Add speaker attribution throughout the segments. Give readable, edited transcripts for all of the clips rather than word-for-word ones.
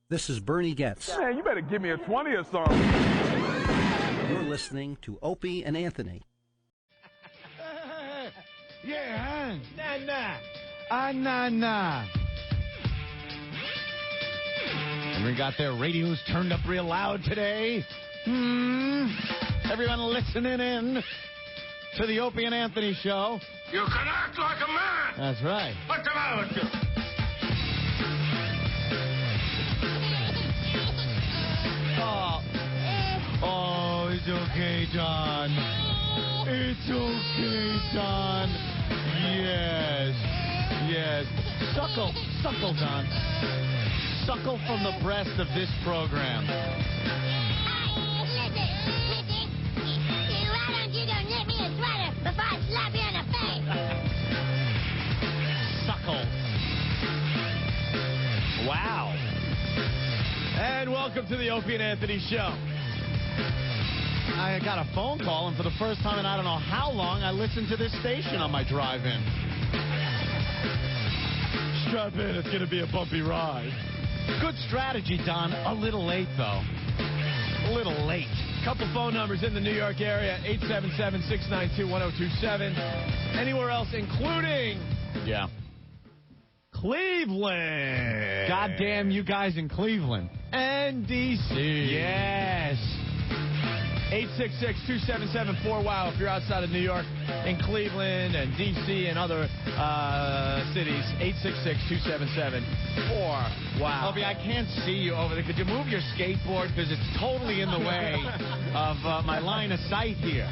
Speaker 1: This is Bernie Getz.
Speaker 2: Man, you better give me a 20 or something.
Speaker 1: You're listening to Opie and Anthony.
Speaker 3: Yeah, nah. And we got their radios turned up real loud today. Everyone listening in to the Opie and Anthony show.
Speaker 4: You can act like a man.
Speaker 3: That's right.
Speaker 4: What's the matter with you?
Speaker 3: Oh, it's okay, Don. It's okay, Don. Yes. Suckle, Don. Suckle from the breast of this program.
Speaker 5: Listen. Why don't you go knit me a sweater before I slap you in the face?
Speaker 3: Suckle. Wow.
Speaker 6: And welcome to the Opie and Anthony show.
Speaker 3: I got a phone call, and for the first time in I don't know how long, I listened to this station on my drive-in.
Speaker 6: Strap in, it's going to be a bumpy ride.
Speaker 3: Good strategy, Don. A little late, though. A little late.
Speaker 6: Couple phone numbers in the New York area, 877-692-1027. Anywhere else, including...
Speaker 3: Yeah.
Speaker 6: Cleveland.
Speaker 3: Goddamn you guys in Cleveland.
Speaker 6: And D.C.
Speaker 3: Yes.
Speaker 6: 866-277-4WOW if you're outside of New York, in Cleveland and D.C. and other cities. 866-277-4WOW.
Speaker 3: Opie, I can't see you over there. Could you move your skateboard? Because it's totally in the way of my line of sight here.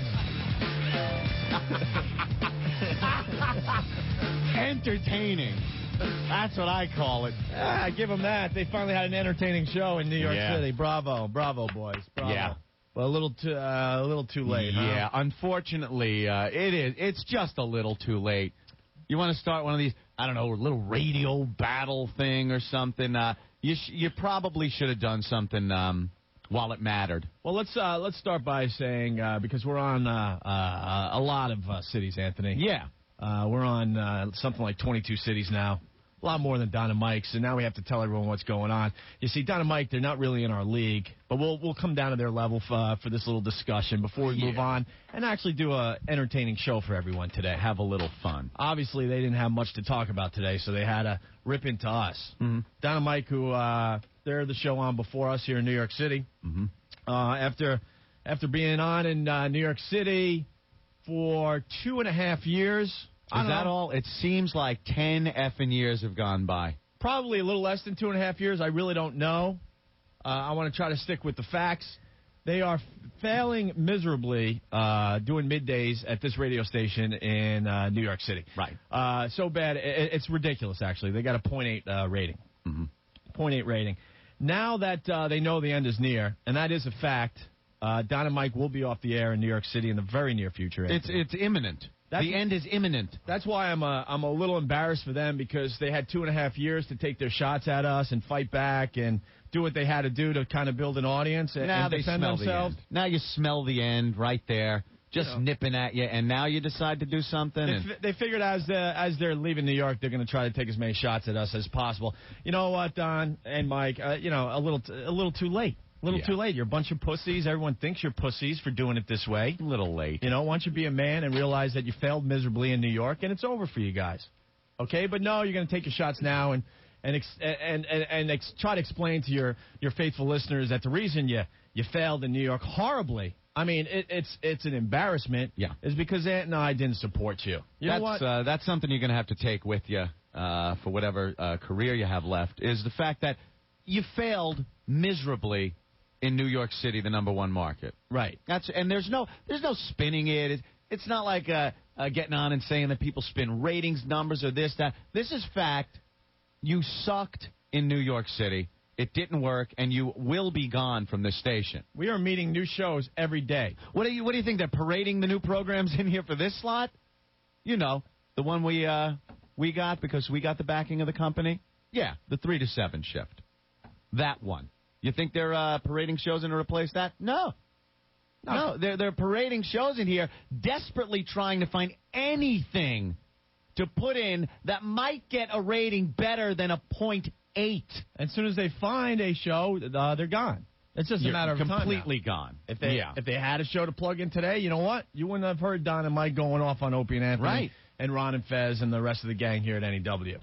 Speaker 3: Entertaining. That's what I call it.
Speaker 6: Give them that. They finally had an entertaining show in New York City. Bravo, boys. Bravo.
Speaker 3: Yeah.
Speaker 6: But a little too late.
Speaker 3: Yeah,
Speaker 6: huh?
Speaker 3: unfortunately, it is. It's just a little too late. You want to start one of these, I don't know, little radio battle thing or something? You probably should have done something while it mattered.
Speaker 6: Well, let's start by saying because we're on a lot of cities, Anthony.
Speaker 3: Yeah.
Speaker 6: We're on something like 22 cities now. A lot more than Don and Mike, so now we have to tell everyone what's going on. You see, Don and Mike, they're not really in our league, but we'll come down to their level for this little discussion before we move on and actually do a entertaining show for everyone today.
Speaker 3: Have a little fun.
Speaker 6: Obviously, they didn't have much to talk about today, so they had to rip into us. Mm-hmm. Don and Mike, who they're the show on before us here in New York City. Mm-hmm. After being on in New York City for 2.5 years.
Speaker 3: Is that all? It seems like 10 effing years have gone by.
Speaker 6: Probably a little less than 2.5 years. I really don't know. I want to try to stick with the facts. They are failing miserably doing middays at this radio station in New York City.
Speaker 3: Right.
Speaker 6: So bad. It's ridiculous, actually. They got a 0.8 rating. Mm-hmm. 0.8 rating. Now that they know the end is near, and that is a fact, Don and Mike will be off the air in New York City in the very near future.
Speaker 3: It's imminent. The end is imminent.
Speaker 6: That's why I'm a little embarrassed for them, because they had 2.5 years to take their shots at us and fight back and do what they had to do to kind of build an audience and defend themselves.
Speaker 3: Now you smell the end right there, just nipping at you, and now you decide to do something.
Speaker 6: They figured as they're leaving New York, they're going to try to take as many shots at us as possible. You know what, Don and Mike? A little too late. Too late. You're a bunch of pussies. Everyone thinks you're pussies for doing it this way.
Speaker 3: A little late.
Speaker 6: Why don't you be a man and realize that you failed miserably in New York and it's over for you guys? Okay, but no, you're going to take your shots now and try to explain to your faithful listeners that the reason you failed in New York horribly, I mean, it's an embarrassment.
Speaker 3: Yeah,
Speaker 6: is because Aunt and I didn't support you. Know what?
Speaker 3: That's something you're going to have to take with you for whatever career you have left. Is the fact that you failed miserably in New York City, the number one market.
Speaker 6: Right.
Speaker 3: And there's no spinning it. It's not like getting on and saying that people spin ratings numbers or this, that. This is fact. You sucked in New York City. It didn't work, and you will be gone from this station.
Speaker 6: We are meeting new shows every day.
Speaker 3: What do you think? They're parading the new programs in here for this slot? The one we got because we got the backing of the company? Yeah, the 3 to 7 shift. That one. You think they're parading shows in to replace that? No, they're parading shows in here, desperately trying to find anything to put in that might get a rating better than a 8.
Speaker 6: As soon as they find a show, they're gone. It's just a matter of time now.
Speaker 3: Completely gone.
Speaker 6: If they had a show to plug in today, you know what? You wouldn't have heard Don and Mike going off on Opie and Anthony,
Speaker 3: right?
Speaker 6: And Ron and Fez and the rest of the gang here at NEW.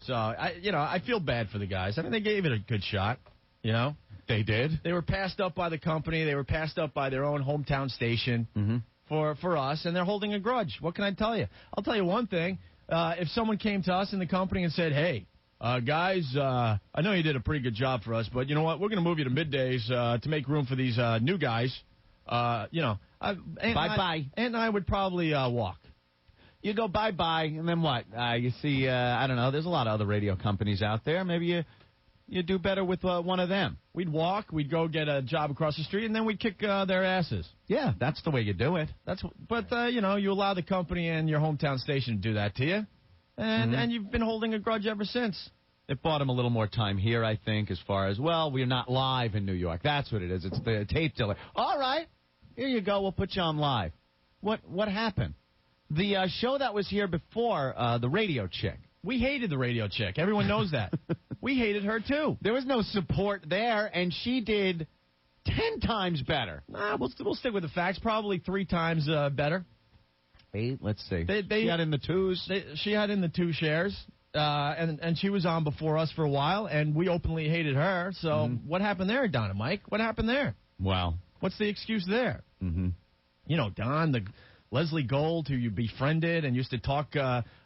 Speaker 6: So I feel bad for the guys. I mean, they gave it a good shot. You know,
Speaker 3: they did.
Speaker 6: They were passed up by the company. They were passed up by their own hometown station for us, and they're holding a grudge. What can I tell you? I'll tell you one thing. If someone came to us in the company and said, "Hey, guys, I know you did a pretty good job for us, but you know what? We're going to move you to middays to make room for these new guys."
Speaker 3: Bye-bye.
Speaker 6: Ant and I would probably walk.
Speaker 3: You go bye-bye, and then what? You see, I don't know, there's a lot of other radio companies out there. Maybe you do better with one of them.
Speaker 6: We'd walk, we'd go get a job across the street, and then we'd kick their asses.
Speaker 3: Yeah, that's the way you do it.
Speaker 6: But you allow the company and your hometown station to do that to you. And you've been holding a grudge ever since.
Speaker 3: It bought him a little more time here, I think, as far as, well, we're not live in New York. That's what it is. It's the tape delay. All right, here you go. We'll put you on live. What happened? The show that was here before, the radio chick.
Speaker 6: We hated the radio chick. Everyone knows that. We hated her, too.
Speaker 3: There was no support there, and she did 10 times better.
Speaker 6: We'll stick with the facts. Probably 3 times better.
Speaker 3: 8, let's see. She had in the 2s.
Speaker 6: She had in the 2 shares, and she was on before us for a while, and we openly hated her. So what happened there, Don and Mike? What happened there?
Speaker 3: Wow.
Speaker 6: What's the excuse there? Don, the Leslie Gold, who you befriended and used to talk,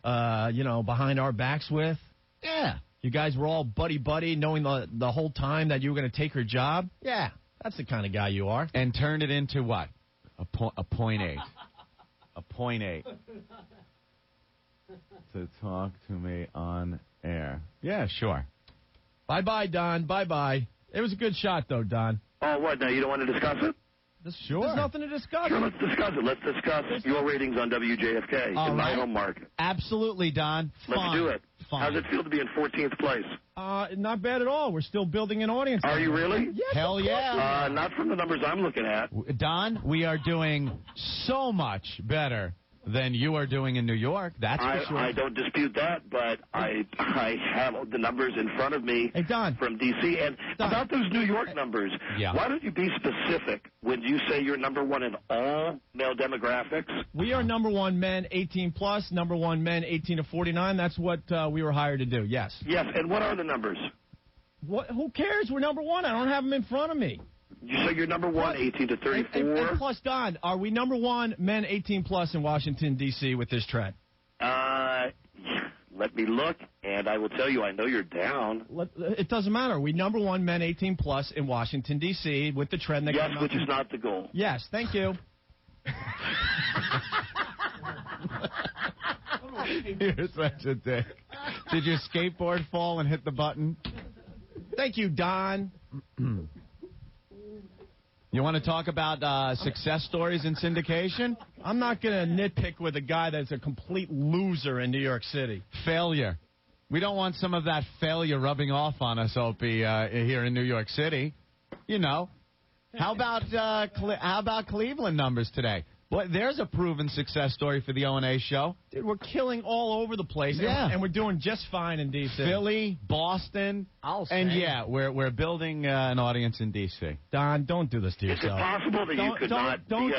Speaker 6: behind our backs with.
Speaker 3: Yeah.
Speaker 6: You guys were all buddy-buddy, knowing the whole time that you were going to take her job. Yeah, that's the kind of guy you are.
Speaker 3: And turned it into what? A .8. A .8. To talk to me on air. Yeah, sure.
Speaker 6: Bye-bye, Don. Bye-bye. It was a good shot, though, Don.
Speaker 2: Oh, what? Now you don't want to discuss it?
Speaker 6: Sure. There's nothing to discuss.
Speaker 2: Sure, let's discuss it. Let's discuss your ratings on WJFK in my home market.
Speaker 3: Absolutely, Don.
Speaker 2: Let's do it.
Speaker 3: Fine.
Speaker 2: How's it feel to be in 14th place?
Speaker 6: Not bad at all. We're still building an audience.
Speaker 2: Are you really?
Speaker 6: Yes,
Speaker 3: hell yeah.
Speaker 2: Not from the numbers I'm looking at.
Speaker 3: Don, we are doing so much better than you are doing in New York. That's for sure.
Speaker 2: I don't dispute that, but I have the numbers in front of me from D.C. And about those New York numbers, why don't you be specific when you say you're number 1 in all male demographics?
Speaker 6: We are number 1 men 18 plus, number 1 men 18 to 49. That's what we were hired to do, yes.
Speaker 2: Yes, and what are the numbers?
Speaker 6: Who cares? We're number 1. I don't have them in front of me.
Speaker 2: You say you're number 1, 18 to 34?
Speaker 6: And plus, Don, are we number 1 men 18 plus in Washington, D.C. with this trend?
Speaker 2: Let me look, and I will tell you I know you're down.
Speaker 6: It doesn't matter. We number 1 men 18 plus in Washington, D.C. with the trend that
Speaker 2: Yes, which is not the goal.
Speaker 6: Yes, thank you.
Speaker 3: You're such a dick. Did your skateboard fall and hit the button?
Speaker 6: Thank you, Don.
Speaker 3: You want to talk about success stories in syndication?
Speaker 6: I'm not going to nitpick with a guy that's a complete loser in New York City.
Speaker 3: Failure. We don't want some of that failure rubbing off on us, Opie, here in New York City. You know. How about Cleveland numbers today? Boy, there's a proven success story for the O&A show.
Speaker 6: Dude, we're killing all over the place, and we're doing just fine in D.C.
Speaker 3: Philly, Boston, we're building an audience in D.C.
Speaker 6: Don, don't do this to yourself.
Speaker 2: Is it possible that you could not be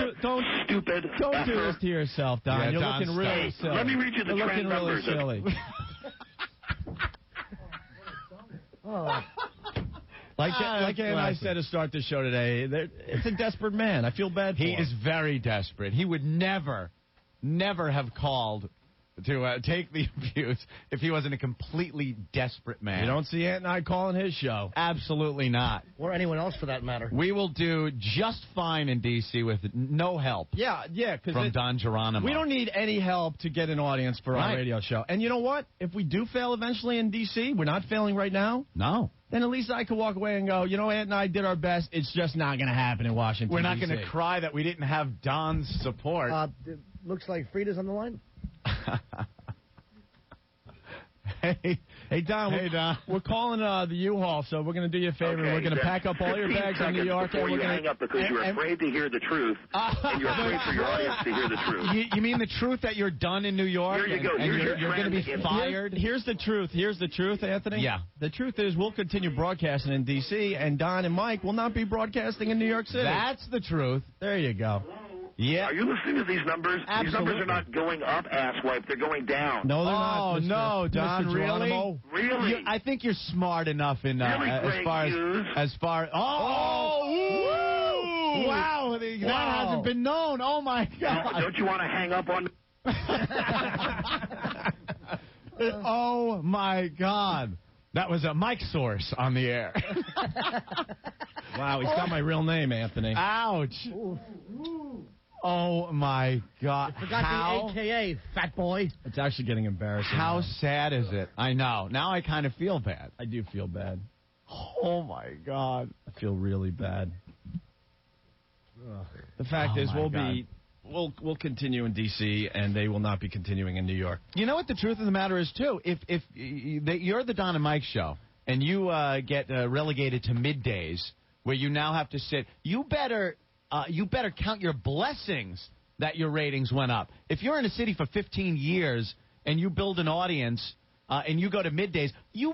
Speaker 2: stupid?
Speaker 6: Don't do this to yourself, Don.
Speaker 3: Yeah,
Speaker 6: You're
Speaker 3: Don,
Speaker 6: looking really silly.
Speaker 2: Let me read you the
Speaker 6: You're
Speaker 2: trend
Speaker 6: looking
Speaker 2: numbers.
Speaker 6: really silly. Like Ann and I said to start the show today, it's a desperate man. I feel bad for him.
Speaker 3: He is very desperate. He would never have called to take the abuse if he wasn't a completely desperate man.
Speaker 6: You don't see Ant and I calling his show.
Speaker 3: Absolutely not.
Speaker 1: Or anyone else for that matter.
Speaker 3: We will do just fine in D.C. with no help.
Speaker 6: Yeah,
Speaker 3: from Don Geronimo.
Speaker 6: We don't need any help to get an audience for our radio show. And you know what? If we do fail eventually in D.C., we're not failing right now.
Speaker 3: No.
Speaker 6: Then at least I could walk away and go, you know, Ant and I did our best. It's just not going to happen in Washington,
Speaker 3: We're not
Speaker 6: D.C.
Speaker 3: going to cry that we didn't have Don's support.
Speaker 1: It looks like Frida's on the line.
Speaker 6: Hey, Don. We're calling the U-Haul, so we're going to do you a favor.
Speaker 2: Okay,
Speaker 6: we're going to pack up all your bags in New York.
Speaker 2: Before you hang up because you're afraid to hear the truth, and you're afraid for your audience to hear the truth.
Speaker 3: You mean the truth that you're done in New York?
Speaker 2: Here you go.
Speaker 3: You're going to be fired?
Speaker 6: Here's the truth. Here's the truth, Anthony.
Speaker 3: Yeah.
Speaker 6: The truth is we'll continue broadcasting in D.C., and Don and Mike will not be broadcasting in New York City.
Speaker 3: That's the truth.
Speaker 6: There you go.
Speaker 3: Yeah.
Speaker 2: Are you listening to these numbers?
Speaker 3: Absolutely.
Speaker 2: These numbers are not going up, asswipe. They're going down.
Speaker 6: No, they're not.
Speaker 3: Oh, no, Don,
Speaker 6: Mr.
Speaker 3: really?
Speaker 2: Really?
Speaker 3: I think you're smart enough in
Speaker 2: Really
Speaker 3: as far wow, that hasn't been known. Oh my God!
Speaker 2: Don't you want to hang up on?
Speaker 3: Oh my God! That was a mic source on the air.
Speaker 6: Wow, he's got my real name, Anthony.
Speaker 3: Ouch! Oh my God!
Speaker 7: Forgot the AKA, fat boy.
Speaker 6: It's actually getting embarrassing.
Speaker 3: How sad is it? I know. Now I kind of feel bad.
Speaker 6: I do feel bad.
Speaker 3: Oh my God!
Speaker 6: I feel really bad. The fact is, we'll continue in D.C. and they will not be continuing in New York.
Speaker 3: You know what the truth of the matter is too? If you're the Don and Mike show and you get relegated to middays where you now have to sit, you better count your blessings that your ratings went up. If you're in a city for 15 years and you build an audience and you go to middays, you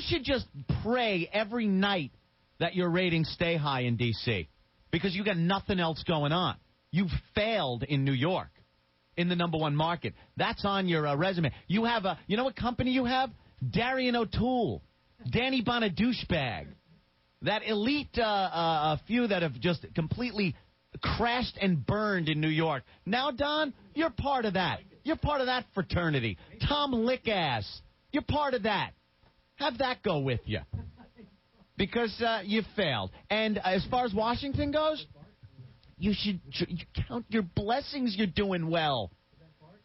Speaker 3: should just pray every night that your ratings stay high in D.C. because you got nothing else going on. You've failed in New York, in the #1 market. That's on your resume. You have you know what company you have? Darian O'Toole, Danny Bonadouchebag, that elite few that have just completely crashed and burned in New York. Now, Don, you're part of that. You're part of that fraternity. Tom Lickass, you're part of that. Have that go with you. Because you failed. And as far as Washington goes, you should count your blessings you're doing well.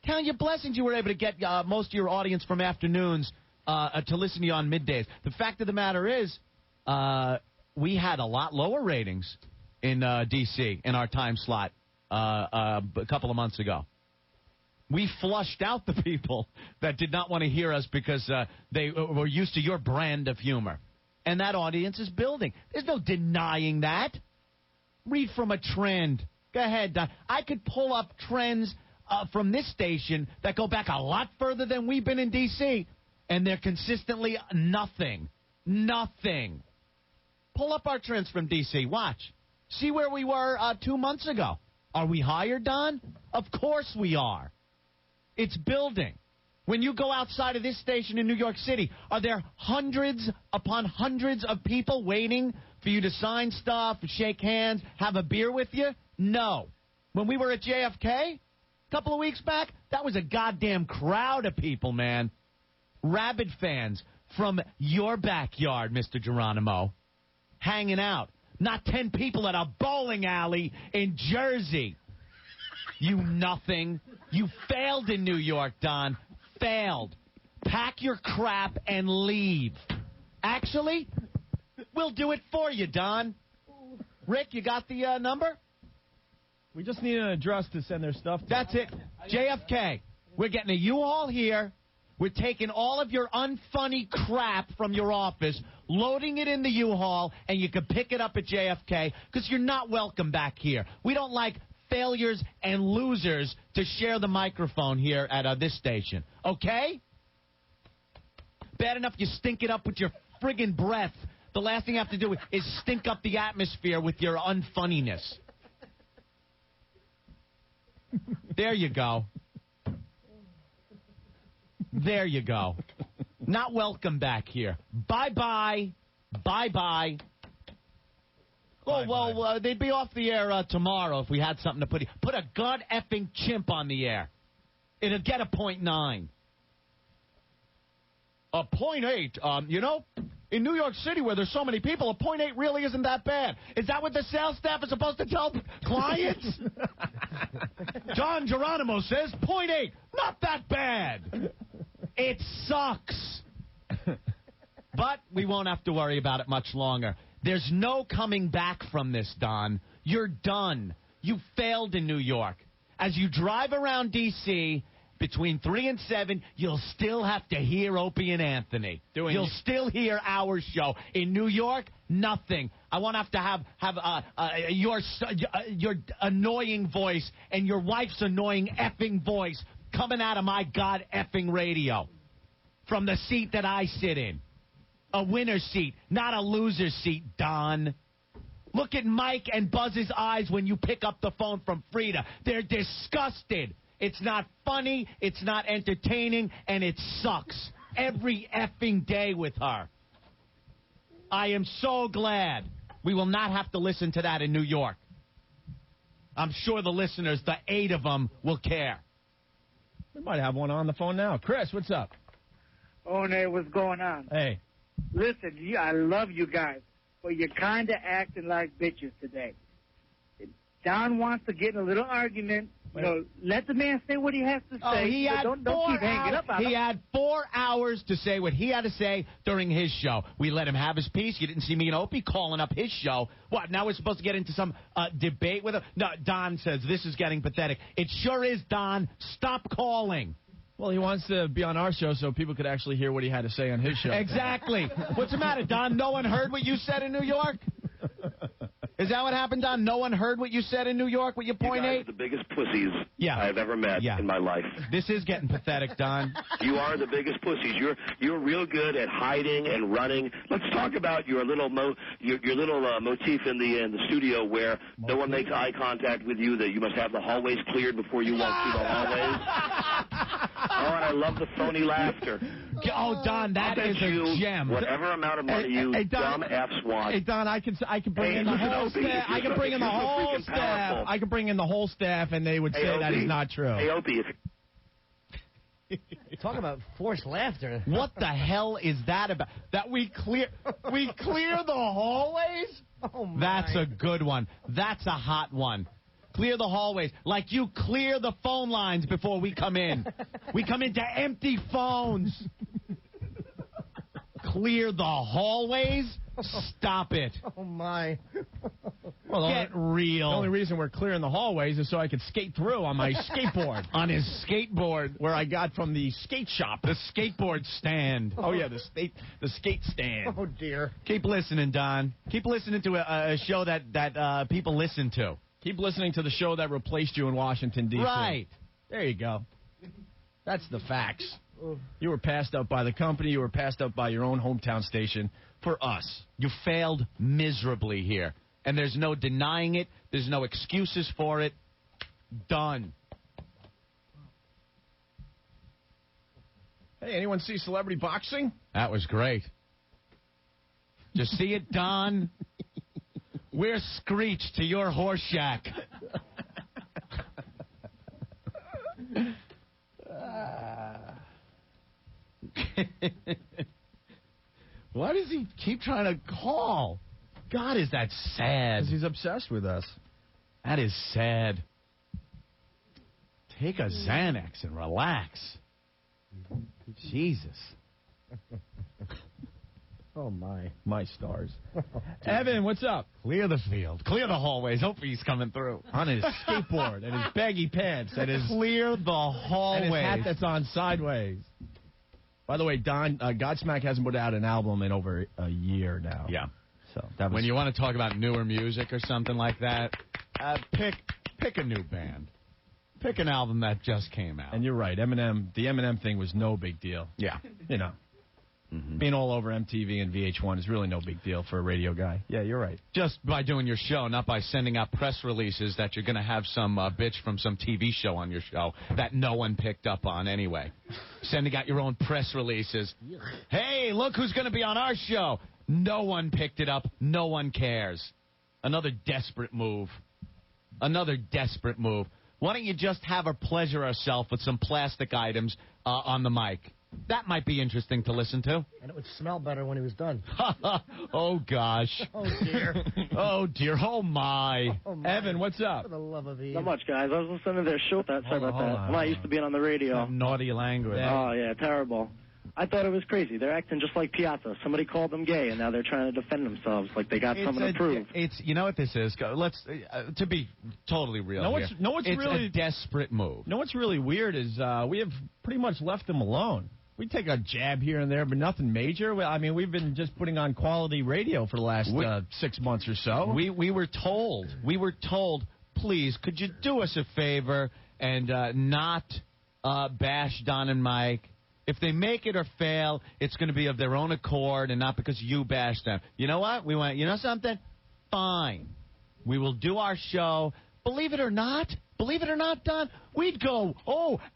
Speaker 3: Count your blessings you were able to get most of your audience from afternoons to listen to you on middays. The fact of the matter is, we had a lot lower ratings in D.C. in our time slot a couple of months ago. We flushed out the people that did not want to hear us because they were used to your brand of humor. And that audience is building. There's no denying that. Read from a trend. Go ahead, Don. I could pull up trends from this station that go back a lot further than we've been in D.C., and they're consistently nothing. Nothing. Pull up our trends from D.C. Watch. See where we were 2 months ago. Are we higher, Don? Of course we are. It's building. When you go outside of this station in New York City, are there hundreds upon hundreds of people waiting for you to sign stuff, shake hands, have a beer with you? No. When we were at JFK a couple of weeks back, that was a goddamn crowd of people, man. Rabid fans from your backyard, Mr. Geronimo, hanging out. Not 10 people at a bowling alley in Jersey. You nothing. You failed in New York, Don. Failed. Pack your crap and leave. Actually, we'll do it for you, Don. Rick, you got the number?
Speaker 6: We just need an address to send their stuff to.
Speaker 3: That's it. JFK. We're getting a U-Haul here. We're taking all of your unfunny crap from your office, loading it in the U-Haul, and you can pick it up at JFK because you're not welcome back here. We don't like failures and losers to share the microphone here at this station. Okay? Bad enough you stink it up with your friggin' breath. The last thing you have to do is stink up the atmosphere with your unfunniness. There you go. There you go. Not welcome back here. Bye-bye. Bye-bye. Well, they'd be off the air tomorrow if we had something to put a god-effing chimp on the air. It'll get a 0.9. A 0.8, you know, in New York City where there's so many people, a 0.8 really isn't that bad. Is that what the sales staff is supposed to tell clients? John Geronimo says 0.8, not that bad. It sucks. But we won't have to worry about it much longer. There's no coming back from this, Don. You're done. You failed in New York. As you drive around D.C., between 3 and 7, you'll still have to hear Opie and Anthony. You'll still hear our show. In New York, nothing. I won't have to have your annoying voice and your wife's annoying effing voice coming out of my God effing radio from the seat that I sit in. A winner seat, not a loser seat, Don. Look at Mike and Buzz's eyes when you pick up the phone from Frida. They're disgusted. It's not funny, it's not entertaining, and it sucks every effing day with her. I am so glad we will not have to listen to that in New York. I'm sure the listeners, the 8 of them, will care.
Speaker 6: We might have one on the phone now. Chris, what's up?
Speaker 8: O&A, what's going on?
Speaker 6: Hey.
Speaker 8: Listen, I love you guys, but you're kind of acting like bitches today. Don wants to get in a little argument. You know, let the man say what he has to say. Don't keep hanging up on him.
Speaker 3: He had 4 hours to say what he had to say during his show. We let him have his piece. You didn't see me and Opie calling up his show. What, now we're supposed to get into some debate with him? No, Don says this is getting pathetic. It sure is, Don. Stop calling.
Speaker 6: Well, he wants to be on our show so people could actually hear what he had to say on his show.
Speaker 3: Exactly. What's the matter, Don? No one heard what you said in New York? Is that what happened, Don? No one heard what you said in New York with your point
Speaker 2: you guys
Speaker 3: 8?
Speaker 2: are the biggest pussies I've ever met in my life.
Speaker 3: This is getting pathetic, Don.
Speaker 2: You are the biggest pussies. You're real good at hiding and running. Let's talk about your little motif in the studio where no one makes eye contact with you. That you must have the hallways cleared before you walk through the hallways. Oh, and I love the phony laughter.
Speaker 3: Oh, Don, that is a gem.
Speaker 2: Whatever amount of money you dumb F's want.
Speaker 6: Hey, Don, I can bring in the whole staff. I can bring in the whole staff. I can bring in the whole staff, and they would say
Speaker 2: Opie,
Speaker 6: that is not true.
Speaker 2: Hey, Opie.
Speaker 7: Talk about forced laughter.
Speaker 3: What the hell is that about? That we clear the hallways?
Speaker 7: Oh, my.
Speaker 3: That's a good one. That's a hot one. Clear the hallways. Like you clear the phone lines before we come in. We come into empty phones. Clear the hallways? Stop it.
Speaker 7: Oh, my.
Speaker 6: Well,
Speaker 3: Get real.
Speaker 6: The only reason we're clearing the hallways is so I could skate through on my skateboard.
Speaker 3: On his skateboard.
Speaker 6: Where I got from the skate shop.
Speaker 3: The skateboard stand.
Speaker 6: Oh, yeah, the skate stand.
Speaker 7: Oh, dear.
Speaker 3: Keep listening, Don. Keep listening to a show that people listen to.
Speaker 6: Keep listening to the show that replaced you in Washington, D.C.
Speaker 3: Right.
Speaker 6: There you go. That's the facts. You were passed up by the company. You were passed up by your own hometown station for us.
Speaker 3: You failed miserably here. And there's no denying it. There's no excuses for it. Done.
Speaker 6: Hey, anyone see Celebrity Boxing?
Speaker 3: That was great. Did you see it, Don? We're Screech to your horse shack. Why does he keep trying to call? God, is that sad?
Speaker 6: Because he's obsessed with us.
Speaker 3: That is sad. Take a Xanax and relax. Jesus.
Speaker 7: Oh, my.
Speaker 6: My stars. Evan, what's up?
Speaker 3: Clear the field. Clear the hallways. Hope he's coming through.
Speaker 6: On his skateboard and his baggy pants. And his
Speaker 3: Clear the hallways.
Speaker 6: And his hat that's on sideways. By the way, Don, Godsmack hasn't put out an album in over a year now.
Speaker 3: Yeah.
Speaker 6: So that was...
Speaker 3: When you want to talk about newer music or something like that, pick a new band. Pick an album that just came out.
Speaker 6: And you're right. Eminem, the Eminem thing was no big deal.
Speaker 3: Yeah.
Speaker 6: You know. Mm-hmm. Being all over MTV and VH1 is really no big deal for a radio guy. Yeah, you're right.
Speaker 3: Just by doing your show, not by sending out press releases that you're going to have some bitch from some TV show on your show that no one picked up on anyway. Sending out your own press releases. Hey, look who's going to be on our show. No one picked it up. No one cares. Another desperate move. Another desperate move. Why don't you just have her pleasure herself with some plastic items on the mic? That might be interesting to listen to.
Speaker 7: And it would smell better when he was done.
Speaker 3: Oh, gosh.
Speaker 7: Oh, dear.
Speaker 3: Oh, dear. Oh, my.
Speaker 7: Oh, my.
Speaker 6: Evan, what's up?
Speaker 7: For the love of Eve.
Speaker 8: Not much, guys. I was listening to their show. Sorry about that. I'm not used to being on the radio.
Speaker 3: Naughty language.
Speaker 8: Oh, yeah, terrible.
Speaker 9: I thought it was crazy. They're acting just like Piazza. Somebody called them gay, and now they're trying to defend themselves like they got something to prove.
Speaker 3: You know what this is? Let's to be totally real. It's a desperate move.
Speaker 6: What's really weird is we have pretty much left them alone. We take a jab here and there, but nothing major. I mean, we've been just putting on quality radio for the last 6 months or so.
Speaker 3: We were told, please, could you do us a favor and not bash Don and Mike? If they make it or fail, it's going to be of their own accord and not because you bashed them. You know what? We went, you know something? Fine. We will do our show. Believe it or not, Don, we'd go,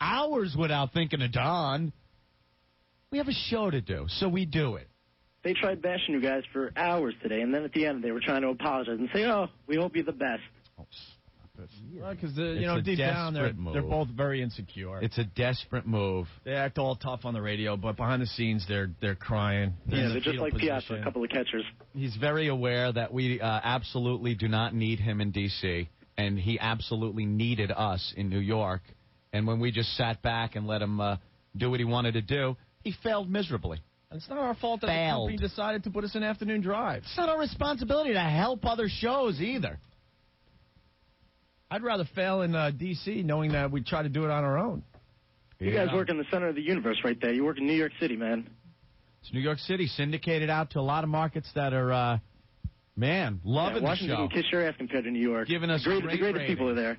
Speaker 3: hours without thinking of Don. We have a show to do, so we do it.
Speaker 9: They tried bashing you guys for hours today, and then at the end they were trying to apologize and say, we hope you're the best.
Speaker 6: Because deep down they're both very insecure.
Speaker 3: It's a desperate move.
Speaker 6: They act all tough on the radio, but behind the scenes they're crying.
Speaker 9: They're just like Piazza, a couple of catchers.
Speaker 3: He's very aware that we absolutely do not need him in D.C., and he absolutely needed us in New York. And when we just sat back and let him do what he wanted to do, he failed miserably.
Speaker 6: And it's not our fault that the company decided to put us in afternoon drive.
Speaker 3: It's not our responsibility to help other shows either.
Speaker 6: I'd rather fail in D.C. knowing that we try to do it on our own.
Speaker 9: You guys work in the center of the universe right there. You work in New York City, man.
Speaker 3: It's New York City, syndicated out to a lot of markets that are, loving the show.
Speaker 9: Washington can kiss your ass compared to New York.
Speaker 3: Giving us
Speaker 9: the greatest people are there.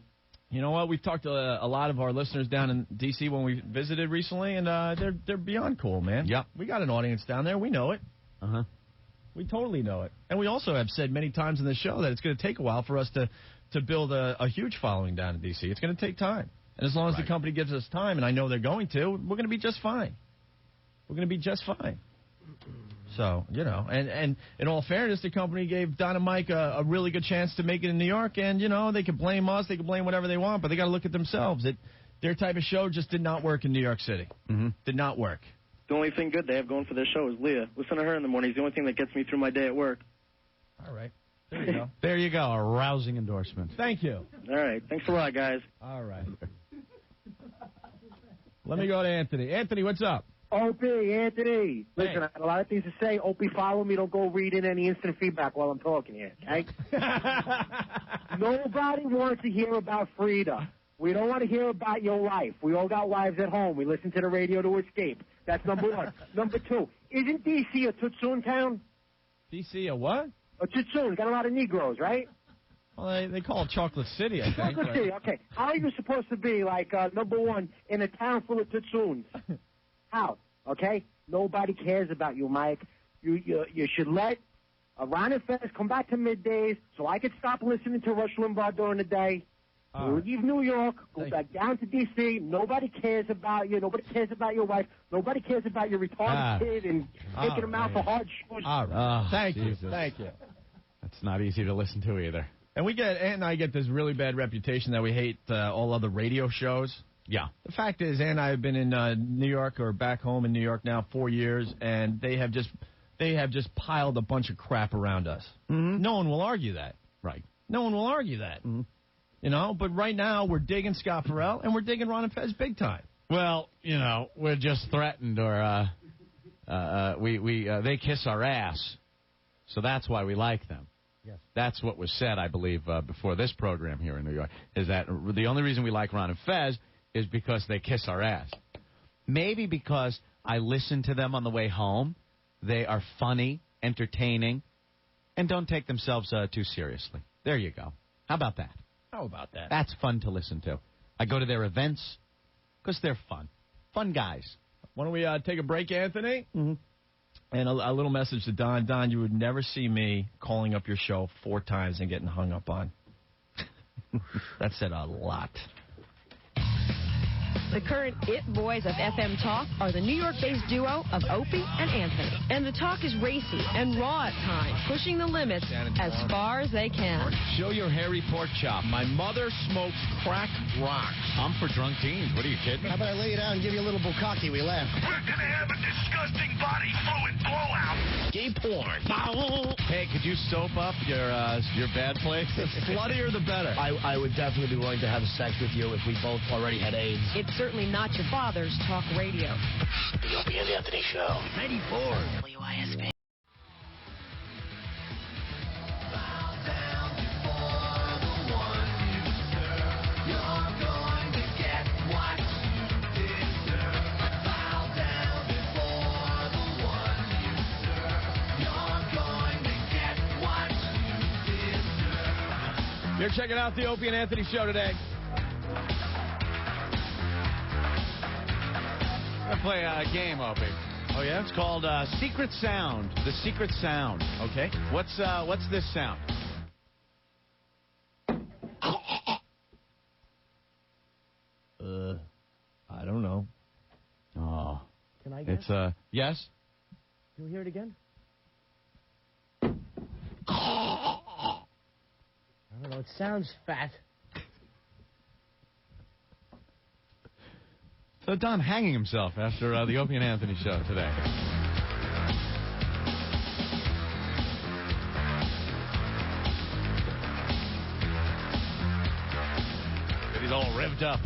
Speaker 6: You know what? We've talked to a lot of our listeners down in D.C. when we visited recently, and they're beyond cool, man.
Speaker 3: Yep.
Speaker 6: We got an audience down there. We know it.
Speaker 3: Uh-huh.
Speaker 6: We totally know it. And we also have said many times in the show that it's going to take a while for us to build a huge following down in D.C. It's going to take time. And as long as the company gives us time, and I know they're going to, we're going to be just fine. So, and in all fairness, the company gave Don and Mike a really good chance to make it in New York, and, they can blame us, they can blame whatever they want, but they got to look at themselves. Their type of show just did not work in New York City.
Speaker 3: Mm-hmm.
Speaker 6: Did not work.
Speaker 9: The only thing good they have going for their show is Leah. Listen to her in the morning. It's the only thing that gets me through my day at work.
Speaker 6: All right. There you go.
Speaker 3: There you go. A rousing endorsement.
Speaker 6: Thank you.
Speaker 9: All right. Thanks a lot, guys.
Speaker 6: All right. Let me go to Anthony. Anthony, what's up?
Speaker 10: Opie, Anthony. Listen, I have a lot of things to say. Opie, follow me. Don't go read in any instant feedback while I'm talking here, okay? Nobody wants to hear about Frida. We don't want to hear about your wife. We all got wives at home. We listen to the radio to escape. That's number one. Number two, isn't D.C. a Tutsun town?
Speaker 6: D.C. a what?
Speaker 10: A Tutsun. Got a lot of Negroes, right?
Speaker 6: Well, they call it Chocolate City, I think.
Speaker 10: Chocolate City, okay. How are you supposed to be, like, number one in a town full of Tutsuns? How? Okay? Nobody cares about you, Mike. You should let Ron and Fez come back to middays so I could stop listening to Rush Limbaugh during the day. Leave New York, go back down to D.C. Nobody cares about you. Nobody cares about your wife. Nobody cares about your retarded kid and taking him out for hard shoes.
Speaker 6: Thank you. Thank you.
Speaker 3: That's not easy to listen to either.
Speaker 6: And Ant and I get this really bad reputation that we hate all other radio shows.
Speaker 3: Yeah.
Speaker 6: The fact is, Ant and I have been in New York or back home in New York now 4 years, and they have just piled a bunch of crap around us.
Speaker 3: Mm-hmm.
Speaker 6: No one will argue that.
Speaker 3: Right.
Speaker 6: No one will argue that.
Speaker 3: Mm-hmm.
Speaker 6: But right now we're digging Scott Farrell and we're digging Ron and Fez big time.
Speaker 3: Well, we're just threatened, or they kiss our ass, so that's why we like them.
Speaker 7: Yes.
Speaker 3: That's what was said, I believe, before this program here in New York, is that the only reason we like Ron and Fez is because they kiss our ass. Maybe because I listen to them on the way home. They are funny, entertaining, and don't take themselves too seriously. There you go. How about that?
Speaker 6: How about that?
Speaker 3: That's fun to listen to. I go to their events because they're fun. Fun guys.
Speaker 6: Why don't we take a break, Anthony?
Speaker 3: Mm-hmm.
Speaker 6: And a little message to Don. Don, you would never see me calling up your show 4 times and getting hung up on. That said a lot.
Speaker 11: The current It Boys of FM Talk are the New York-based duo of Opie and Anthony. And the talk is racy and raw at times, pushing the limits as far as they can.
Speaker 3: Show your hairy pork chop.
Speaker 6: My mother smokes crack rocks.
Speaker 3: I'm for drunk teens. What are you kidding?
Speaker 7: How about I lay you down and give you a little bukkake? We laugh.
Speaker 4: We're gonna have a disgusting body fluid blowout.
Speaker 6: Gay porn. Pick
Speaker 3: could you soap up your bad place?
Speaker 6: The sluttier, the better.
Speaker 7: I would definitely be willing to have sex with you if we both already had AIDS.
Speaker 11: It's certainly not your father's talk radio.
Speaker 7: The Opie and Anthony Show. 94 WISP.
Speaker 6: You're checking out the Opie and Anthony Show today.
Speaker 3: I'm going to play a game, Opie.
Speaker 6: Oh, yeah?
Speaker 3: It's called Secret Sound. The Secret Sound.
Speaker 6: Okay.
Speaker 3: What's this sound?
Speaker 6: I don't know.
Speaker 3: Oh.
Speaker 7: Can I guess?
Speaker 3: It's, yes?
Speaker 7: Can we hear it again? I don't know. It sounds fat.
Speaker 3: So Don hanging himself after the Opie and Anthony Show today.
Speaker 6: He's all revved up.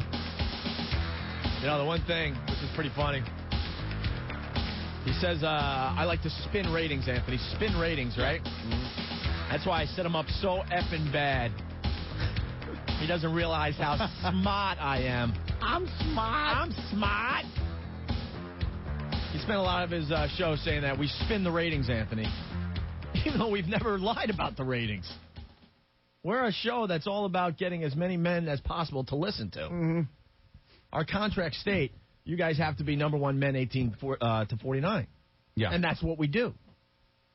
Speaker 6: You know, the one thing, which is pretty funny, he says, I like to spin ratings, Anthony. Spin ratings, right? Mm-hmm. That's why I set him up so effing bad. He doesn't realize how smart I am.
Speaker 7: I'm smart.
Speaker 6: I'm smart. He spent a lot of his show saying that we spin the ratings, Anthony. Even though we've never lied about the ratings. We're a show that's all about getting as many men as possible to listen to.
Speaker 7: Mm-hmm.
Speaker 6: Our contracts state you guys have to be number one men 18 to 49.
Speaker 3: Yeah.
Speaker 6: And that's what we do.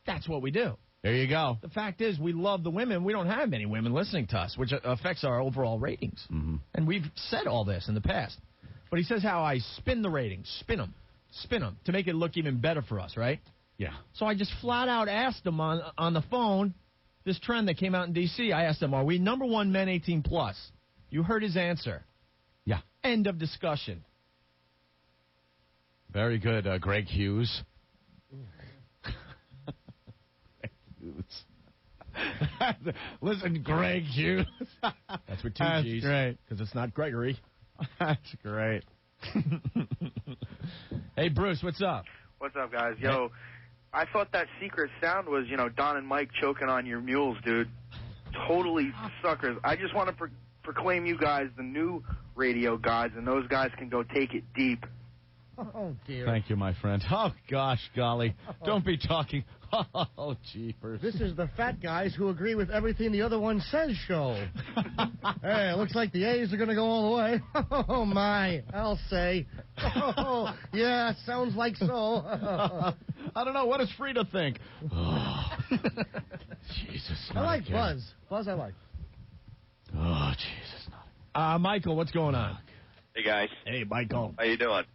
Speaker 6: That's what we do.
Speaker 3: There you go.
Speaker 6: The fact is, we love the women. We don't have many women listening to us, which affects our overall ratings.
Speaker 3: Mm-hmm.
Speaker 6: And we've said all this in the past. But he says how I spin the ratings, spin them, to make it look even better for us, right?
Speaker 3: Yeah.
Speaker 6: So I just flat out asked him on the phone, this trend that came out in D.C., I asked him, are we number one men 18 plus? You heard his answer.
Speaker 3: Yeah.
Speaker 6: End of discussion.
Speaker 3: Very good, Greg Hughes. Listen, Greg Hughes.
Speaker 6: That's with two G's.
Speaker 3: That's great.
Speaker 6: Because it's not Gregory.
Speaker 3: That's great.
Speaker 6: Hey, Bruce, what's up?
Speaker 12: What's up, guys? Yo, I thought that secret sound was, Don and Mike choking on your mules, dude. Totally suckers. I just want to proclaim you guys the new radio guys, and those guys can go take it deep.
Speaker 7: Oh, dear.
Speaker 3: Thank you, my friend. Oh, gosh, golly. Don't be talking. Oh, jeepers.
Speaker 7: This is the fat guys who agree with everything the other one says show. Hey, it looks like the A's are going to go all the way. Oh, my. I'll say. Oh, yeah, sounds like so.
Speaker 3: I don't know. What does Frida think? Oh, Jesus.
Speaker 7: I like Buzz. Buzz, I like.
Speaker 3: Oh, Jesus.
Speaker 6: Michael, what's going on?
Speaker 13: Hey, guys.
Speaker 6: Hey, Michael.
Speaker 13: How you doing?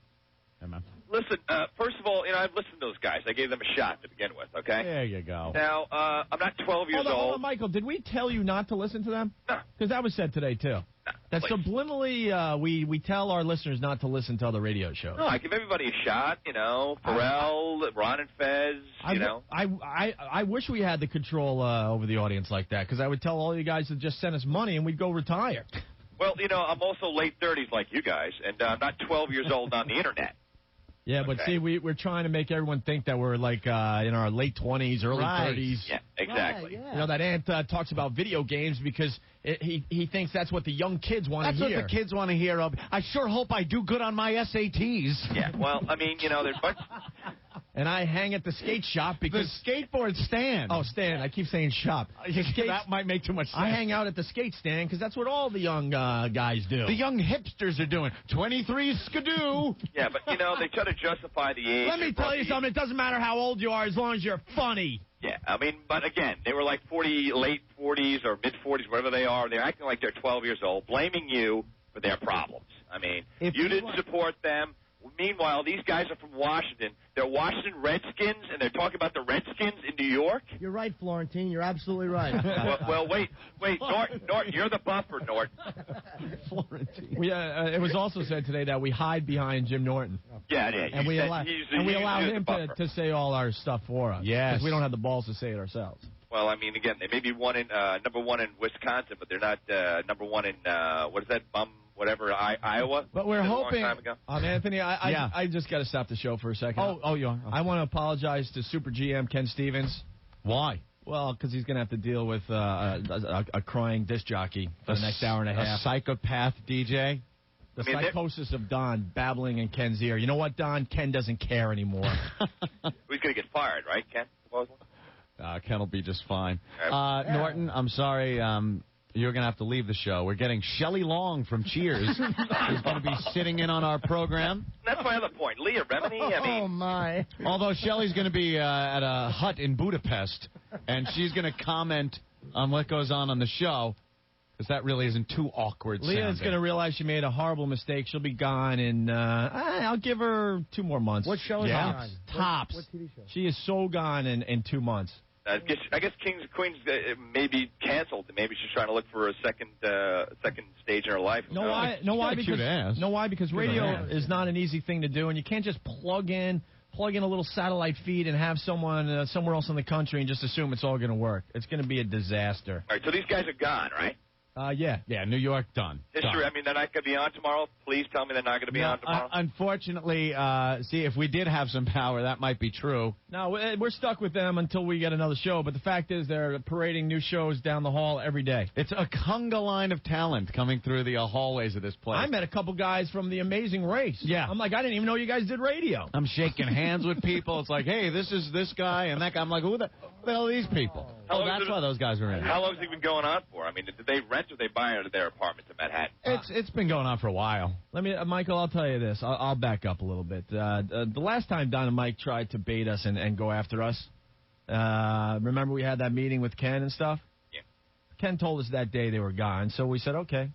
Speaker 3: Hey, man.
Speaker 13: Listen, first of all, I've listened to those guys. I gave them a shot to begin with, okay?
Speaker 3: There you go.
Speaker 13: Now, I'm not 12 years
Speaker 6: Hold
Speaker 13: old.
Speaker 6: on, Michael, did we tell you not to listen to them?
Speaker 13: No.
Speaker 6: Because that was said today, too.
Speaker 13: No,
Speaker 6: that
Speaker 13: please.
Speaker 6: Subliminally, we tell our listeners not to listen to other radio shows.
Speaker 13: No, I give everybody a shot, Pharrell, Ron and Fez,
Speaker 6: I wish we had the control over the audience like that, because I would tell all you guys to just send us money and we'd go retire.
Speaker 13: Well, I'm also late 30s like you guys, and I'm not 12 years old on the Internet.
Speaker 6: Yeah, but see, we're trying to make everyone think that we're like in our late 20s, early 30s.
Speaker 13: Yeah, exactly.
Speaker 7: Right, yeah.
Speaker 6: That Ant talks about video games because he thinks that's what the young kids want to hear.
Speaker 3: That's what the kids want to hear. I sure hope I do good on my SATs.
Speaker 13: Yeah, well, there's
Speaker 6: And I hang at the skate shop because...
Speaker 3: The skateboard stand.
Speaker 6: Oh, stand. I keep saying shop.
Speaker 3: That might make too much sense.
Speaker 6: I hang out at the skate stand because that's what all the young guys do.
Speaker 3: The young hipsters are doing. 23 skidoo.
Speaker 13: Yeah, but, they try to justify the age.
Speaker 6: Let me tell you something. It doesn't matter how old you are as long as you're funny.
Speaker 13: Yeah, but again, they were like late 40s or mid-40s, wherever they are. They're acting like they're 12 years old, blaming you for their problems. You didn't support them. Meanwhile, these guys are from Washington. They're Washington Redskins, and they're talking about the Redskins in New York?
Speaker 7: You're right, Florentine. You're absolutely right.
Speaker 13: well, wait. Norton, you're the buffer, Norton.
Speaker 6: Florentine. It was also said today that we hide behind Jim Norton.
Speaker 13: Yeah.
Speaker 6: And we allow him to say all our stuff for us.
Speaker 3: Yes.
Speaker 6: Because we don't have the balls to say it ourselves.
Speaker 13: Well, I mean, again, they may be number one in Wisconsin, but they're not number one in, what is that, Iowa?
Speaker 6: But we're hoping,
Speaker 13: Anthony,
Speaker 6: I just got to stop the show for a second.
Speaker 3: Oh, you are?
Speaker 6: I want to apologize to Super GM Ken Stevens.
Speaker 3: Why?
Speaker 6: Well, because he's going to have to deal with a crying disc jockey for the next hour and a half.
Speaker 3: A psychopath DJ?
Speaker 6: The psychosis of Don babbling in Ken's ear. You know what, Don? Ken doesn't care anymore.
Speaker 13: He's going to get fired, right, Ken? Supposedly?
Speaker 3: Ken will be just fine. Norton, I'm sorry. You're going to have to leave the show. We're getting Shelley Long from Cheers. Who's going to be sitting in on our program.
Speaker 13: That's my other point. Leah Remini,
Speaker 7: Oh, my.
Speaker 3: Although Shelley's going to be at a hut in Budapest, and she's going to comment on what goes on the show, because that really isn't too awkward
Speaker 6: Leah's going to realize she made a horrible mistake. She'll be gone in, I'll give her 2 more months.
Speaker 7: What show is she on?
Speaker 6: Tops.
Speaker 7: What TV show?
Speaker 6: She is so gone in 2 months.
Speaker 13: I guess Kings and Queens may be canceled. Maybe she's trying to look for a second stage in her life.
Speaker 6: No, why? Because radio is not an easy thing to do, and you can't just plug in a little satellite feed and have someone somewhere else in the country and just assume it's all going to work. It's going to be a disaster.
Speaker 13: All right, so these guys are gone, right?
Speaker 6: Yeah.
Speaker 3: Yeah, New York, done.
Speaker 13: History,
Speaker 3: done.
Speaker 13: I mean, they're not going to be on tomorrow. Please tell me they're not going to be on tomorrow.
Speaker 3: Unfortunately, see, if we did have some power, that might be true.
Speaker 6: No, we're stuck with them until we get another show. But the fact is they're parading new shows down the hall every day.
Speaker 3: It's a conga line of talent coming through the hallways of this place.
Speaker 6: I met a couple guys from The Amazing Race.
Speaker 3: Yeah.
Speaker 6: I'm like, I didn't even know you guys did radio.
Speaker 3: I'm shaking hands with people. It's like, hey, this is this guy and that guy. I'm like, who the hell are these people? That's why those guys are in.
Speaker 13: How long has it been going on for? I mean, did they rent or did they buy out of their apartments in Manhattan?
Speaker 3: It's been going on for a while.
Speaker 6: Michael, I'll tell you this. I'll back up a little bit. The last time Don and Mike tried to bait us and go after us, remember we had that meeting with Ken and stuff?
Speaker 13: Yeah.
Speaker 6: Ken told us that day they were gone, so we said, okay,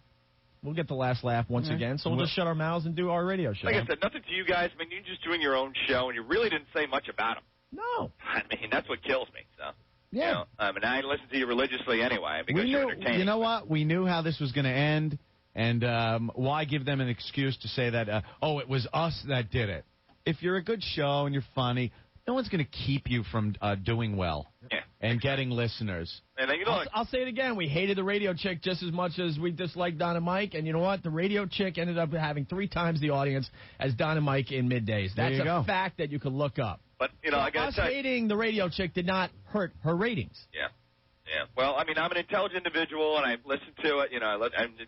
Speaker 6: we'll get the last laugh once again, so we'll just shut our mouths and do our radio show.
Speaker 13: Like I said, nothing to you guys. I mean, you're just doing your own show, and you really didn't say much about them.
Speaker 6: No.
Speaker 13: I mean, that's what kills me, so.
Speaker 3: Yeah.
Speaker 13: You know, I mean, I listen to you religiously anyway because you're entertaining.
Speaker 3: You know what? We knew how this was going to end, and why give them an excuse to say that, it was us that did it? If you're a good show and you're funny, no one's going to keep you from doing well and getting listeners.
Speaker 13: And then,
Speaker 6: I'll say it again. We hated the radio chick just as much as we disliked Don and Mike, and you know what? The radio chick ended up having 3 times the audience as Don and Mike in middays. That's a fact that you could look up.
Speaker 13: But, I got to
Speaker 6: hating the radio chick did not hurt her ratings.
Speaker 13: Yeah. Well, I mean, I'm an intelligent individual, and I listen to it.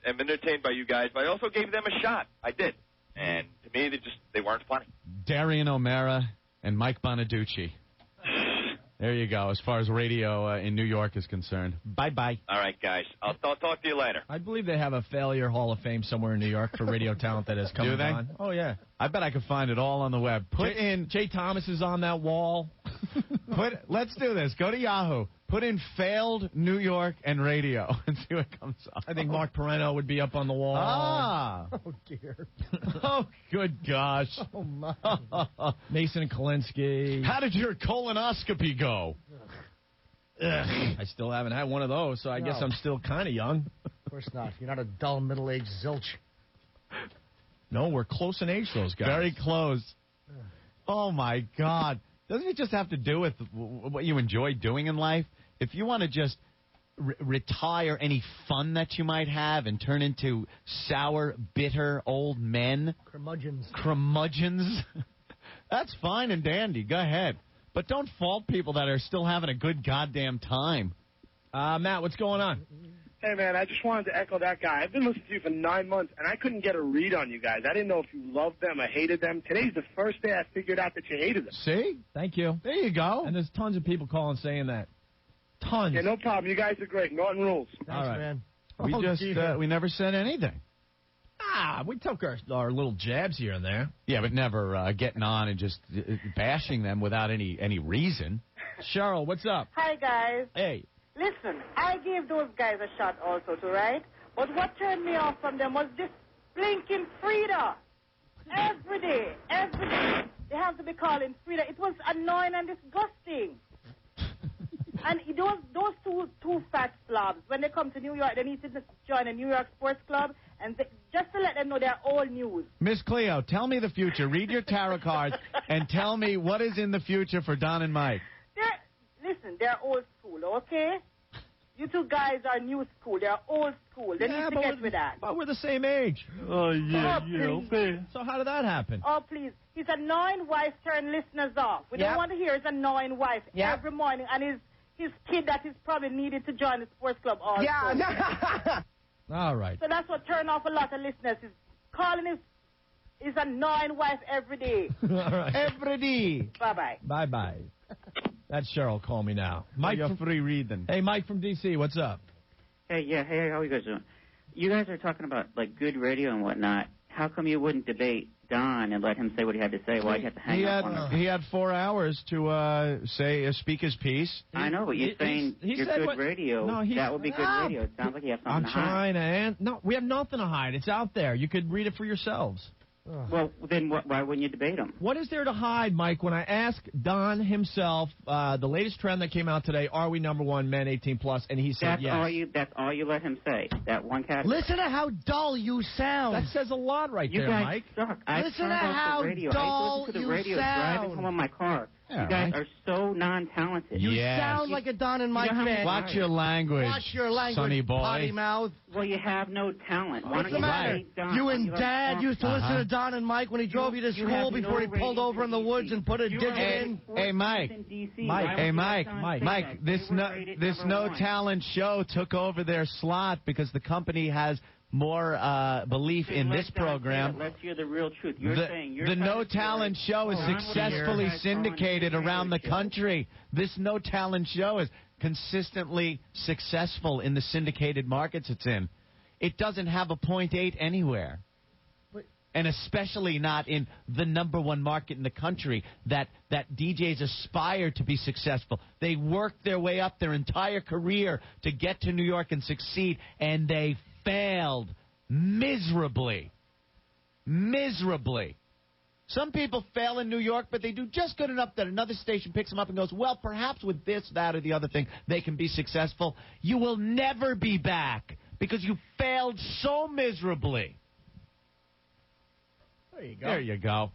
Speaker 13: I'm entertained by you guys, but I also gave them a shot. I did. And to me, they weren't funny.
Speaker 3: Darian O'Mara and Mike Bonaducci. There you go, as far as radio in New York is concerned. Bye-bye.
Speaker 13: All right, guys. I'll talk to you later.
Speaker 6: I believe they have a failure Hall of Fame somewhere in New York for radio talent that has come on.
Speaker 3: Do they?
Speaker 6: Oh, yeah.
Speaker 3: I bet I could find it all on the web.
Speaker 6: Jay Thomas is on that wall.
Speaker 3: Let's do this. Go to Yahoo. Put in failed New York and radio and see what comes up.
Speaker 6: I think Mark Perreno would be up on the wall.
Speaker 3: Ah.
Speaker 7: Oh, dear.
Speaker 3: Oh, good gosh.
Speaker 7: Oh, my.
Speaker 6: Mason Kalinsky.
Speaker 3: How did your colonoscopy go?
Speaker 6: I still haven't had one of those, so I guess I'm still kind of young.
Speaker 7: Of course not. You're not a dull, middle-aged zilch.
Speaker 6: No, we're close in age, those guys.
Speaker 3: Very close. Oh, my God. Doesn't it just have to do with what you enjoy doing in life? If you want to just retire any fun that you might have and turn into sour, bitter old men. Curmudgeons. That's fine and dandy. Go ahead. But don't fault people that are still having a good goddamn time.
Speaker 6: Matt, what's going on?
Speaker 14: Hey, man, I just wanted to echo that guy. I've been listening to you for 9 months, and I couldn't get a read on you guys. I didn't know if you loved them or hated them. Today's the first day I figured out that you hated them.
Speaker 6: See? Thank you.
Speaker 3: There you go.
Speaker 6: And there's tons of people calling saying that. Tons.
Speaker 14: Yeah, no problem. You guys are great. Norton rules.
Speaker 7: Thanks, all right, man.
Speaker 3: We never said anything.
Speaker 6: We took our little jabs here and there.
Speaker 3: Yeah, but never getting on and just bashing them without any reason.
Speaker 6: Cheryl, what's up?
Speaker 15: Hi, guys.
Speaker 6: Hey.
Speaker 15: Listen, I gave those guys a shot also, too, right? But what turned me off from them was this blinking Frida. Every day. They have to be calling Frida. It was annoying and disgusting. And those two fat slobs, when they come to New York, they need to join a New York sports club, and just to let them know they're all news.
Speaker 3: Miss Cleo, tell me the future. Read your tarot cards and tell me what is in the future for Don and Mike.
Speaker 15: Listen, listen, they're old school, okay? You two guys are new school. They're old school. They need to get with that.
Speaker 6: But we're the same age.
Speaker 15: Oh,
Speaker 6: okay. So how did that happen?
Speaker 15: Oh, please. His annoying wife turned listeners off. We don't want to hear his annoying wife every morning. And his kid that is probably needed to join the sports club also.
Speaker 6: Yeah. All right.
Speaker 15: So that's what turned off a lot of listeners. Is calling his annoying wife every day.
Speaker 6: All right.
Speaker 3: Every day.
Speaker 15: Bye-bye.
Speaker 6: Bye-bye. That's Cheryl. Call me now. Mike
Speaker 3: from free reading.
Speaker 6: Hey, Mike from D.C., what's up?
Speaker 16: Hey, how are you guys doing? You guys are talking about, like, good radio and whatnot. How come you wouldn't debate Don and let him say what he had to say? Why'd you have to hang up on him?
Speaker 3: He had 4 hours to speak his piece.
Speaker 16: I know, but you're saying you're good radio.
Speaker 6: No,
Speaker 16: that would be good radio. It sounds like you have something
Speaker 6: I'm trying to hide. No, we have nothing to hide. It's out there. You could read it for yourselves.
Speaker 16: Well, then why wouldn't you debate him?
Speaker 6: What is there to hide, Mike? When I ask Don himself, the latest trend that came out today, are we number one, men 18 plus, and he said yes.
Speaker 16: That's all you let him say. That one category.
Speaker 7: Listen to how dull you sound.
Speaker 6: That says a lot right
Speaker 16: you
Speaker 6: there,
Speaker 16: guys
Speaker 6: Mike.
Speaker 16: Suck.
Speaker 7: Listen to how
Speaker 16: the radio.
Speaker 7: dull
Speaker 16: I used to listen to the
Speaker 7: you
Speaker 16: radio
Speaker 7: sound.
Speaker 16: driving home in my car.
Speaker 3: Yeah,
Speaker 16: you guys
Speaker 3: right.
Speaker 16: are so non-talented.
Speaker 7: You sound like a Don and Mike fan.
Speaker 3: Watch your language,
Speaker 7: Watch your language,
Speaker 3: sonny boy.
Speaker 7: potty mouth.
Speaker 16: Well, you have no talent. Why
Speaker 7: What's
Speaker 16: don't
Speaker 7: the matter?
Speaker 16: Don?
Speaker 7: You and Dad used to listen to Don and Mike when he drove you to school before he pulled over in the woods and put a digit in.
Speaker 3: Hey, Mike. Mike. This no talent show took over their slot because the company has more belief in this program.
Speaker 16: Let's hear the real truth. You're saying
Speaker 3: the No Talent Show is successfully syndicated around the country. This No Talent Show is consistently successful in the syndicated markets it's in. It doesn't have a .8 anywhere. And especially not in the number one market in the country that DJs aspire to be successful. They work their way up their entire career to get to New York and succeed, and they failed miserably. Miserably. Some people fail in New York, but they do just good enough that another station picks them up and goes, well, perhaps with this, that, or the other thing, they can be successful. You will never be back because you failed so miserably.
Speaker 6: There you go.
Speaker 3: There you go.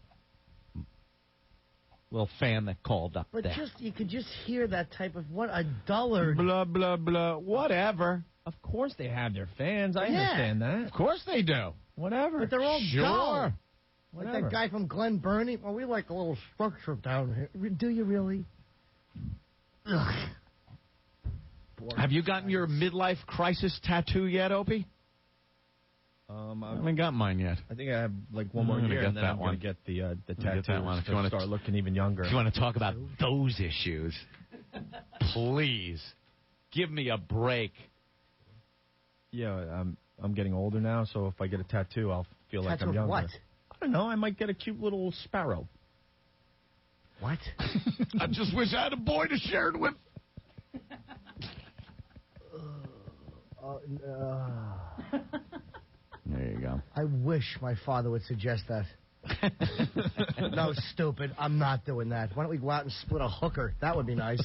Speaker 3: Little fan that called up
Speaker 7: But
Speaker 3: there.
Speaker 7: you could just hear that type of, what a dullard.
Speaker 3: Blah, blah, blah. Whatever.
Speaker 6: Of course they have their fans. I understand that.
Speaker 3: Of course they do.
Speaker 6: Whatever.
Speaker 7: But they're all dull.
Speaker 6: Whatever.
Speaker 7: Like that guy from Glen Burnie. Well, we like a little structure down here. Do you really? Ugh.
Speaker 3: Have you gotten your midlife crisis tattoo yet, Opie?
Speaker 6: I
Speaker 3: haven't got mine yet.
Speaker 6: I think I have like one more year, and then I'm going to get the tattoo
Speaker 3: that one.
Speaker 6: to start looking even younger.
Speaker 3: If you want to talk about those issues, please give me a break.
Speaker 6: Yeah, I'm getting older now, so if I get a tattoo, I'll feel like I'm younger.
Speaker 7: What?
Speaker 6: I don't know. I might get a cute little sparrow.
Speaker 7: What?
Speaker 3: I just wish I had a boy to share it with. There you go.
Speaker 7: I wish my father would suggest that. No, stupid. I'm not doing that. Why don't we go out and split a hooker? That would be nice.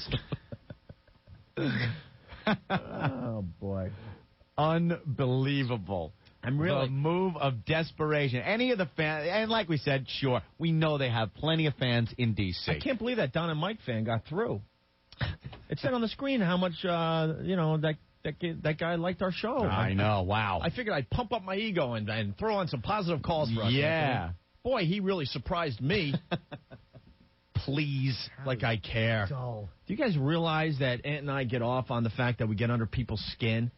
Speaker 6: Oh, boy.
Speaker 3: Unbelievable.
Speaker 6: I'm really...
Speaker 3: The move of desperation. Any of the fans, and like we said, sure, we know they have plenty of fans in D.C.
Speaker 6: I can't believe that Don and Mike fan got through. It said on the screen how much, that guy liked our show.
Speaker 3: I know. Wow.
Speaker 6: I figured I'd pump up my ego and throw on some positive calls for us.
Speaker 3: Yeah.
Speaker 6: Boy, he really surprised me. Please. Like I care.
Speaker 7: Dull.
Speaker 6: Do you guys realize that Ant and I get off on the fact that we get under people's skin?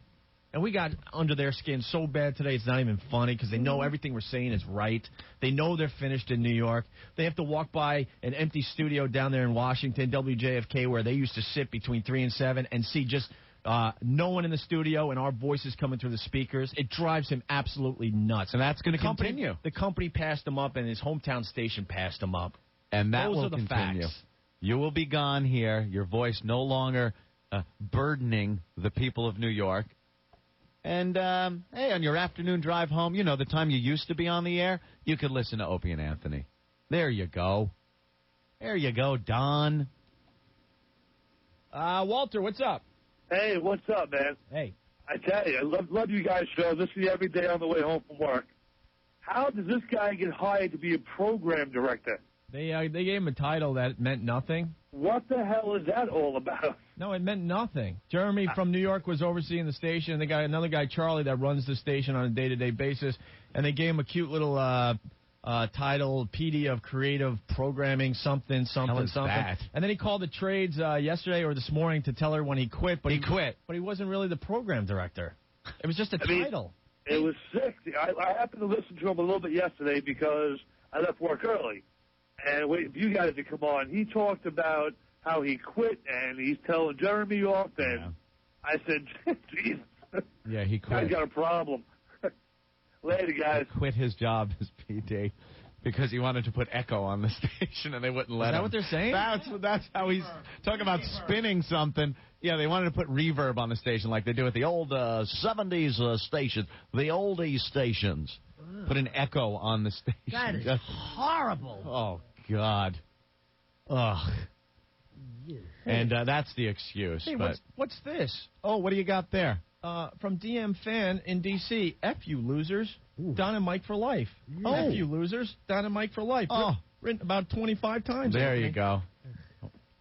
Speaker 6: And we got under their skin so bad today, it's not even funny because they know everything we're saying is right. They know they're finished in New York. They have to walk by an empty studio down there in Washington, WJFK, where they used to sit between 3 and 7 and see just no one in the studio and our voices coming through the speakers. It drives him absolutely nuts.
Speaker 3: And that's going to continue.
Speaker 6: The company passed him up and his hometown station passed him up.
Speaker 3: And that
Speaker 6: Those
Speaker 3: will
Speaker 6: are the
Speaker 3: continue.
Speaker 6: facts.
Speaker 3: You will be gone here. Your voice no longer burdening the people of New York. And, hey, on your afternoon drive home, the time you used to be on the air, you could listen to Opie and Anthony. There you go. There you go, Don.
Speaker 6: Walter, what's up?
Speaker 14: Hey, what's up, man?
Speaker 6: Hey.
Speaker 14: I tell you, I love you guys' show. Listen to you every day on the way home from work. How does this guy get hired to be a program director?
Speaker 6: They gave him a title that meant nothing.
Speaker 14: What the hell is that all about?
Speaker 6: No, it meant nothing. Jeremy from New York was overseeing the station, and another guy, Charlie, that runs the station on a day-to-day basis, and they gave him a cute little title, PD of creative programming, something.
Speaker 3: That?
Speaker 6: And then he called the trades yesterday or this morning to tell everyone he quit. But he quit. But he wasn't really the program director. It was just a title.
Speaker 14: It was sick. I happened to listen to him a little bit yesterday because I left work early. And waiting for you guys to come on. He talked about how he quit, and he's telling Jeremy off, and I said, Jesus.
Speaker 3: Yeah, he quit.
Speaker 14: Guy's got a problem. Later, guys.
Speaker 3: He quit his job as PD because he wanted to put echo on the station, and they wouldn't let him.
Speaker 6: Is that what they're saying?
Speaker 3: That's how he's talking about spinning something. Yeah, they wanted to put reverb on the station like they do at the old 70s stations, the oldies stations. Put an echo on the station.
Speaker 7: That is horrible.
Speaker 3: Oh, God. Ugh.
Speaker 7: Yeah.
Speaker 3: And that's the excuse.
Speaker 6: Hey,
Speaker 3: but
Speaker 6: what's this?
Speaker 3: Oh, what do you got there?
Speaker 6: From DM Fan in D.C. F you losers.
Speaker 7: Ooh.
Speaker 6: Don and Mike for life.
Speaker 7: Yeah.
Speaker 6: F you losers. Don and Mike for life.
Speaker 3: Oh.
Speaker 6: Written about 25 times.
Speaker 3: There
Speaker 6: Anthony.
Speaker 3: you go.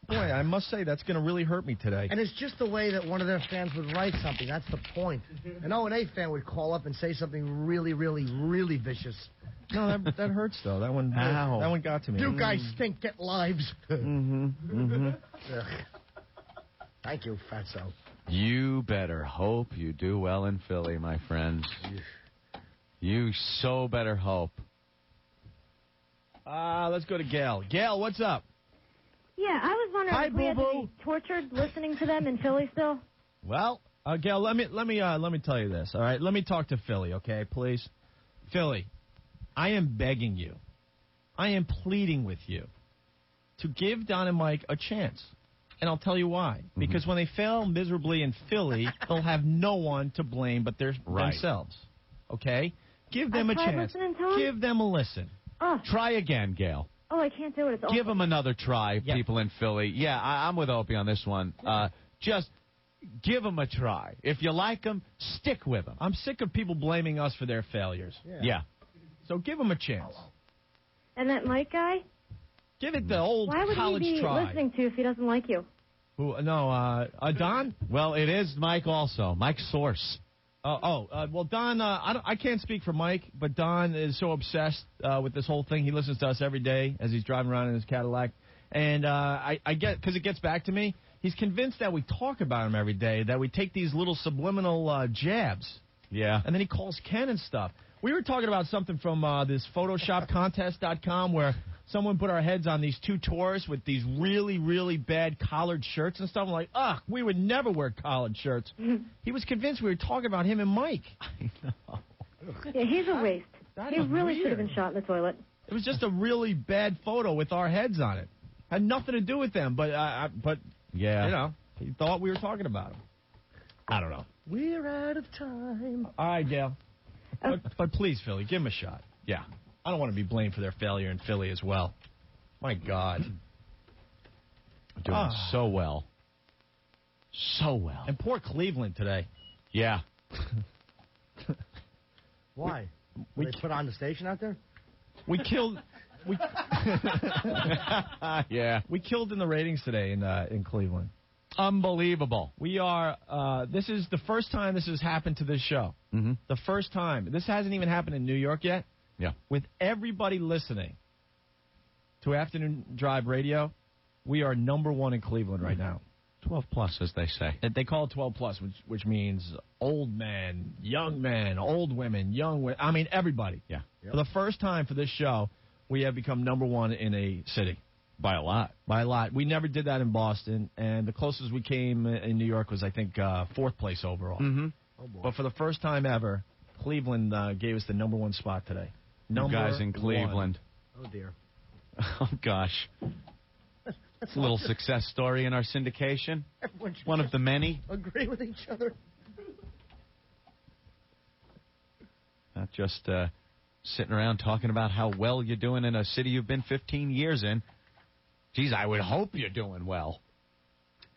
Speaker 6: Boy, I must say, that's going to really hurt me today.
Speaker 7: And it's just the way that one of their fans would write something. That's the point. An O&A fan would call up and say something really, really, really vicious.
Speaker 6: No, that hurts, though. That one got to me.
Speaker 7: You guys stink. Get lives. Thank you, Fatso.
Speaker 3: You better hope you do well in Philly, my friends. You so better hope.
Speaker 6: Let's go to Gail. Gail, what's up?
Speaker 17: Yeah, I was wondering if we had to be tortured listening to them in Philly still.
Speaker 6: Well, Gail, let me tell you this. All right, let me talk to Philly, okay, please. Philly, I am begging you, I am pleading with you to give Don and Mike a chance, and I'll tell you why. Mm-hmm. Because when they fail miserably in Philly, they'll have no one to blame but themselves. Okay, give them a chance. Give them a listen.
Speaker 17: Oh.
Speaker 3: Try again, Gail.
Speaker 17: Oh, I can't do it. It's awful.
Speaker 3: Give them another try, people in Philly. Yeah, I'm with Opie on this one. Just give them a try. If you like them, stick with them.
Speaker 6: I'm sick of people blaming us for their failures.
Speaker 3: Yeah.
Speaker 6: So give them a chance.
Speaker 17: And that Mike guy?
Speaker 6: Give it the old college try.
Speaker 17: Why would he be listening to if he doesn't like you?
Speaker 6: Who? No, Don?
Speaker 3: Well, it is Mike also. Mike's source.
Speaker 6: Well, Don, I can't speak for Mike, but Don is so obsessed with this whole thing. He listens to us every day as he's driving around in his Cadillac. And I get, because it gets back to me, he's convinced that we talk about him every day, that we take these little subliminal jabs.
Speaker 3: Yeah.
Speaker 6: And then he calls Ken and stuff. We were talking about something from this PhotoshopContest.com where someone put our heads on these two tours with these really, really bad collared shirts and stuff. I'm like, we would never wear collared shirts. He was convinced we were talking about him and Mike.
Speaker 3: I know.
Speaker 17: Yeah, he's a waste. He really should have been shot in the toilet.
Speaker 6: It was just a really bad photo with our heads on it. Had nothing to do with them, but
Speaker 3: yeah,
Speaker 6: you know, he thought we were talking about him. I don't know.
Speaker 7: We're out of time.
Speaker 6: All right, Gail. But please, Philly, give him a shot.
Speaker 3: Yeah.
Speaker 6: I don't want to be blamed for their failure in Philly as well. My God.
Speaker 3: Doing so well. So well.
Speaker 6: And poor Cleveland today.
Speaker 3: Yeah.
Speaker 7: Why? They put on the station out there?
Speaker 6: We killed...
Speaker 3: Yeah.
Speaker 6: We killed in the ratings today in Cleveland.
Speaker 3: Unbelievable.
Speaker 6: We are, this is the first time this has happened to this show.
Speaker 3: Mm-hmm.
Speaker 6: The first time. This hasn't even happened in New York yet.
Speaker 3: Yeah.
Speaker 6: With everybody listening to Afternoon Drive Radio, we are number one in Cleveland right now.
Speaker 3: 12 plus, as they say.
Speaker 6: They call it 12 plus, which means old men, old women, young women. I mean, everybody.
Speaker 3: Yeah.
Speaker 6: Yep. For the first time for this show, we have become number one in a city.
Speaker 3: By a lot.
Speaker 6: By a lot. We never did that in Boston, and the closest we came in New York was, I think, fourth place overall.
Speaker 3: Mm-hmm.
Speaker 7: Oh, boy.
Speaker 6: But for the first time ever, Cleveland gave us the number one spot today.
Speaker 3: You guys in Cleveland.
Speaker 7: Oh, dear.
Speaker 3: Oh, gosh. That's a little success story in our syndication. One of the many.
Speaker 7: Agree with each other.
Speaker 3: Not just sitting around talking about how well you're doing in a city you've been 15 years in. Geez, I would hope you're doing well.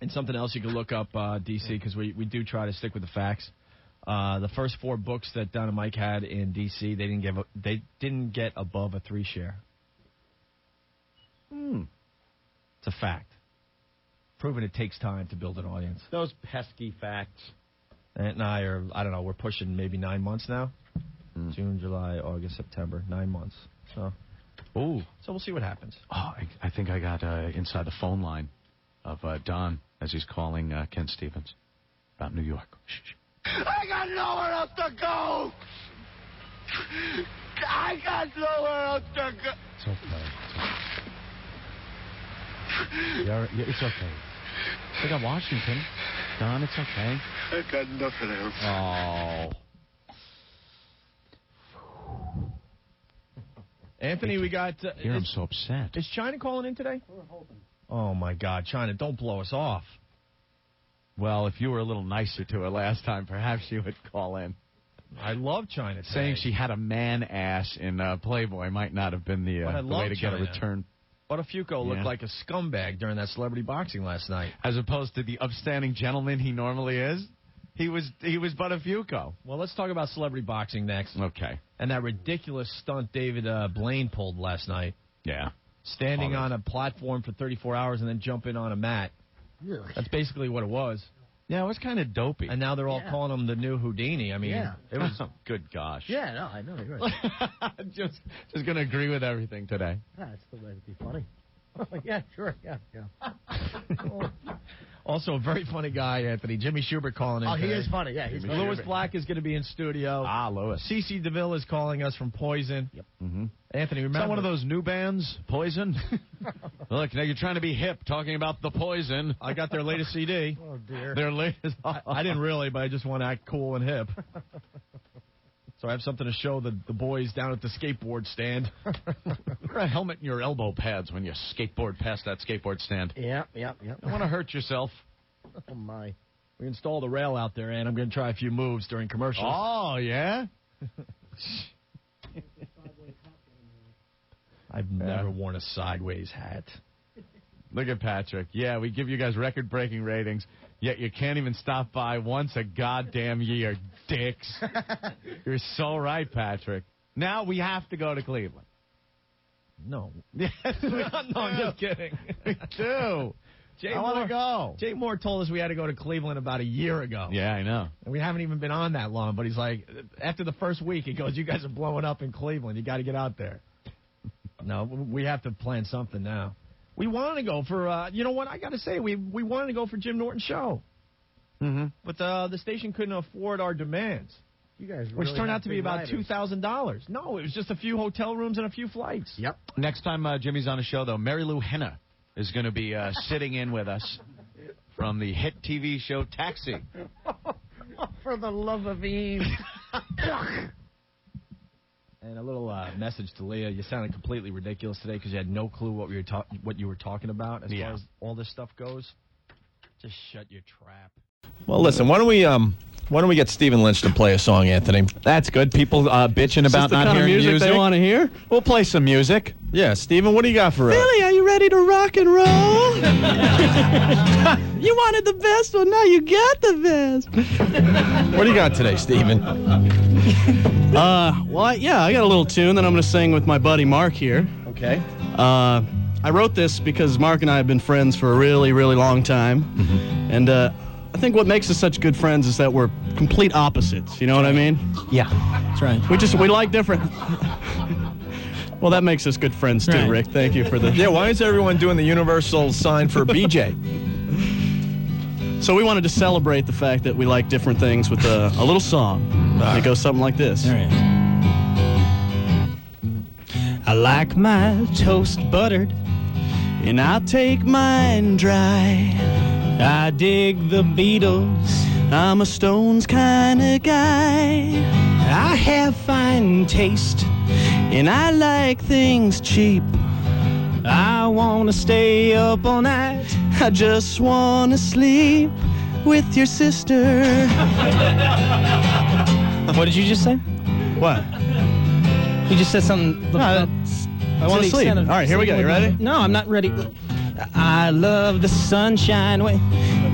Speaker 6: And something else you can look up, D.C., because we do try to stick with the facts. The first 4 books that Don and Mike had in D.C., they didn't get above a 3 share. It's a fact. Proven it takes time to build an audience.
Speaker 3: Those pesky facts.
Speaker 6: Aunt and I are, I don't know, we're pushing maybe 9 months now. June, July, August, September, 9 months. So we'll see what happens.
Speaker 3: Oh, I think I got inside the phone line of Don as he's calling Ken Stevens about New York. Shh.
Speaker 4: I got nowhere else to go. I got nowhere else to go.
Speaker 3: It's okay. It's okay. They got Washington. Don, it's okay.
Speaker 4: I got nothing else.
Speaker 3: Oh.
Speaker 6: Anthony, we got...
Speaker 3: Here I'm so upset.
Speaker 6: Is China calling in today?
Speaker 7: We're hoping.
Speaker 6: Oh, my God. China, don't blow us off.
Speaker 3: Well, if you were a little nicer to her last time, perhaps she would call in.
Speaker 6: I love China today.
Speaker 3: Saying she had a man ass in Playboy might not have been the way to get a return.
Speaker 6: Buttafuoco looked like a scumbag during that celebrity boxing last night.
Speaker 3: As opposed to the upstanding gentleman he normally is. He was Buttafuoco.
Speaker 6: Well, let's talk about celebrity boxing next.
Speaker 3: Okay.
Speaker 6: And that ridiculous stunt David Blaine pulled last night.
Speaker 3: Yeah.
Speaker 6: Standing on a platform for 34 hours and then jumping on a mat.
Speaker 7: Really?
Speaker 6: That's basically what it was.
Speaker 3: Yeah, it was kind of dopey.
Speaker 6: And now they're all calling him the new Houdini. I mean, it was...
Speaker 3: Good gosh.
Speaker 7: Yeah, no, I know. You're right.
Speaker 3: just going to agree with everything today.
Speaker 7: That's the way to be funny. Yeah, sure. Yeah.
Speaker 6: Also, a very funny guy, Anthony. Jimmy Schubert calling in.
Speaker 7: Oh, he is funny. Yeah, he's funny.
Speaker 6: Louis Black is going to be in studio.
Speaker 3: Louis.
Speaker 6: CeCe DeVille is calling us from Poison.
Speaker 7: Yep.
Speaker 3: Mm-hmm.
Speaker 6: Anthony, remember?
Speaker 3: Is that one of those new bands, Poison? Look, now you're trying to be hip, talking about the Poison.
Speaker 6: I got their latest CD.
Speaker 7: Oh, dear.
Speaker 6: Their latest. I didn't really, but I just want to act cool and hip. So I have something to show the boys down at the skateboard stand.
Speaker 3: Wear a helmet in your elbow pads when you skateboard past that skateboard stand.
Speaker 7: Yep.
Speaker 3: Don't want to hurt yourself.
Speaker 7: Oh, my.
Speaker 6: We installed a rail out there, and I'm going to try a few moves during commercials.
Speaker 3: Oh, yeah?
Speaker 6: I've never worn a sideways hat.
Speaker 3: Look at Patrick. Yeah, we give you guys record-breaking ratings, yet you can't even stop by once a goddamn year, dicks. You're so right, Patrick. Now we have to go to Cleveland.
Speaker 6: No.
Speaker 3: Yes,
Speaker 6: no, I'm just kidding.
Speaker 3: We do. I want to go.
Speaker 6: Jay Moore told us we had to go to Cleveland about a year ago.
Speaker 3: Yeah, I know.
Speaker 6: And we haven't even been on that long, but he's like, after the first week, he goes, you guys are blowing up in Cleveland. You got to get out there. No, we have to plan something now. We wanted to go for, you know what, I got to say, we wanted to go for Jim Norton Show.
Speaker 3: Mm-hmm.
Speaker 6: But the station couldn't afford our demands.
Speaker 7: You guys
Speaker 6: which
Speaker 7: really
Speaker 6: turned out to be about
Speaker 7: riders.
Speaker 6: $2,000. No, it was just a few hotel rooms and a few flights.
Speaker 7: Yep.
Speaker 3: Next time Jimmy's on a show, though, Mary Lou Henner is going to be sitting in with us from the hit TV show Taxi.
Speaker 7: For the love of Eve.
Speaker 6: And a little message to Leah. You sounded completely ridiculous today because you had no clue what you were talking about as far as all this stuff goes. Just shut your trap.
Speaker 18: Well, listen, why don't we get Stephen Lynch to play a song, Anthony?
Speaker 3: That's good. People bitching about not hearing music.
Speaker 18: Is this the kind of music they want to hear?
Speaker 3: We'll play some music.
Speaker 18: Yeah, Stephen, what do you got for us?
Speaker 19: Billy, are you ready to rock and roll? You wanted the best, well, now you got the best.
Speaker 18: What do you got today, Stephen?
Speaker 19: Well, yeah, I got a little tune that I'm going to sing with my buddy Mark here.
Speaker 18: Okay.
Speaker 19: I wrote this because Mark and I have been friends for a really, really long time. Mm-hmm. And I think what makes us such good friends is that we're complete opposites. You know what I mean?
Speaker 18: Yeah, that's right.
Speaker 19: We like different... Well, that makes us good friends, too, right. Rick. Thank you for the...
Speaker 18: Yeah, why is everyone doing the universal sign for BJ?
Speaker 19: So we wanted to celebrate the fact that we like different things with a little song. It goes something like this.
Speaker 18: All right.
Speaker 19: I like my toast buttered, and I'll take mine dry. I dig the Beatles, I'm a Stones kind of guy. I have fine taste, and I like things cheap. I want to stay up all night, I just want to sleep with your sister.
Speaker 18: What did you just say?
Speaker 19: What?
Speaker 18: You just said something.
Speaker 19: I want to sleep. All right, here we go. You ready?
Speaker 18: No, I'm not ready.
Speaker 19: I love the sunshine way,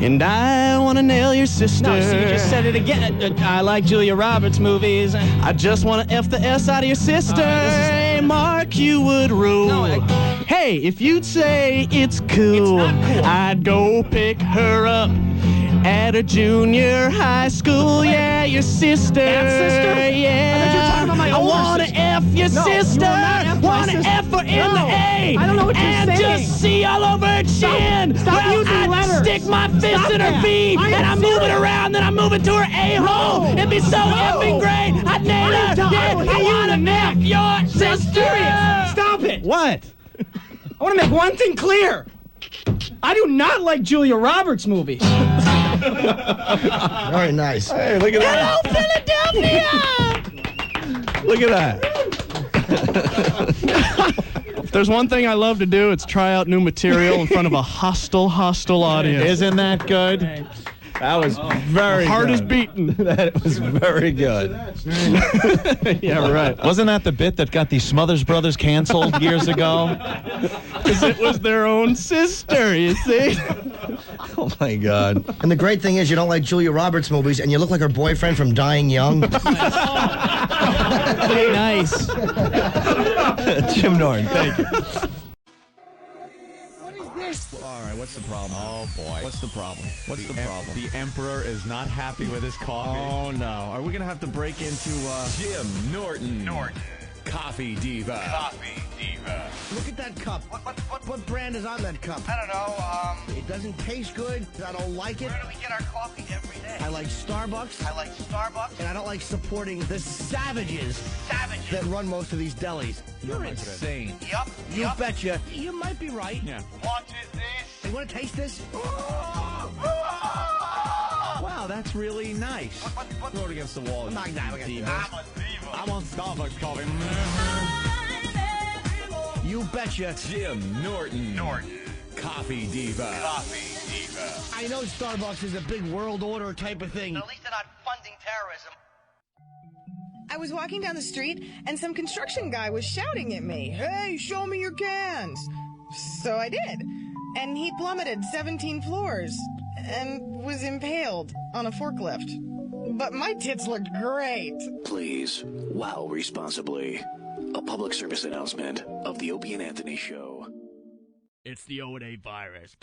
Speaker 19: and I want to nail your sister.
Speaker 18: No, see, you just said it again.
Speaker 19: I like Julia Roberts movies. I just want to F the S out of your sister. Hey, Mark, you would rule.
Speaker 18: No,
Speaker 19: Hey, if you'd say it's cool, I'd go pick her up at a junior high school. Yeah, your sister. Yeah. I wanna F your sister. Wanna F her in the A.
Speaker 20: I don't know what you're saying.
Speaker 19: And just see all over her chin.
Speaker 20: Stop using
Speaker 19: I'd
Speaker 20: letters.
Speaker 19: stick my fist in her B, and I move it around, then I move it to her A-hole. It'd be so effing great. I'd nail her. Yeah, I wanna F your sister.
Speaker 20: Stop it.
Speaker 3: What?
Speaker 20: I want to make one thing clear. I do not like Julia Roberts movies.
Speaker 7: Very nice.
Speaker 18: Hey, look at
Speaker 19: Hello,
Speaker 18: that.
Speaker 19: Philadelphia!
Speaker 18: Look at that.
Speaker 19: If there's one thing I love to do, it's try out new material in front of a hostile audience.
Speaker 3: Isn't that good?
Speaker 18: That was very
Speaker 19: Heart
Speaker 18: good.
Speaker 19: is beating.
Speaker 18: That was very good.
Speaker 19: Yeah, right.
Speaker 3: Wasn't that the bit that got the Smothers Brothers canceled years ago?
Speaker 19: Because it was their own sister, you see?
Speaker 18: Oh, my God.
Speaker 7: And the great thing is you don't like Julia Roberts movies, and you look like her boyfriend from Dying Young.
Speaker 19: Nice.
Speaker 18: Jim Norton, thank you.
Speaker 3: All right, what's the problem?
Speaker 21: Oh, boy.
Speaker 3: What's the problem? What's the problem?
Speaker 21: The Emperor is not happy with his coffee.
Speaker 3: Oh, no. Are we going to have to break into,
Speaker 21: Jim Norton. Coffee Diva.
Speaker 13: Coffee Diva.
Speaker 7: Look at that cup. What brand is on that cup?
Speaker 13: I don't know.
Speaker 7: It doesn't taste good. I don't like it.
Speaker 13: Where do we get our coffee every day?
Speaker 7: I like Starbucks.
Speaker 13: I like Starbucks.
Speaker 7: And I don't like supporting the savages that run most of these delis.
Speaker 21: You're insane.
Speaker 13: Yup.
Speaker 7: You betcha. You might be right.
Speaker 21: Yeah.
Speaker 13: What is this?
Speaker 7: You want to taste this?
Speaker 21: Wow, that's really nice. Throw it against the wall.
Speaker 7: I'm not
Speaker 13: I'm a diva.
Speaker 21: I want Starbucks coffee.
Speaker 7: You betcha.
Speaker 21: Jim Norton. Coffee Diva.
Speaker 13: Coffee Diva.
Speaker 7: I know Starbucks is a big world order type of thing.
Speaker 13: At least they're not funding terrorism.
Speaker 22: I was walking down the street, and some construction guy was shouting at me, "Hey, show me your cans!" So I did. And he plummeted 17 floors and was impaled on a forklift. But my tits looked great.
Speaker 23: Please, wow responsibly. A public service announcement of the Opie and Anthony Show.
Speaker 19: It's the O&A virus.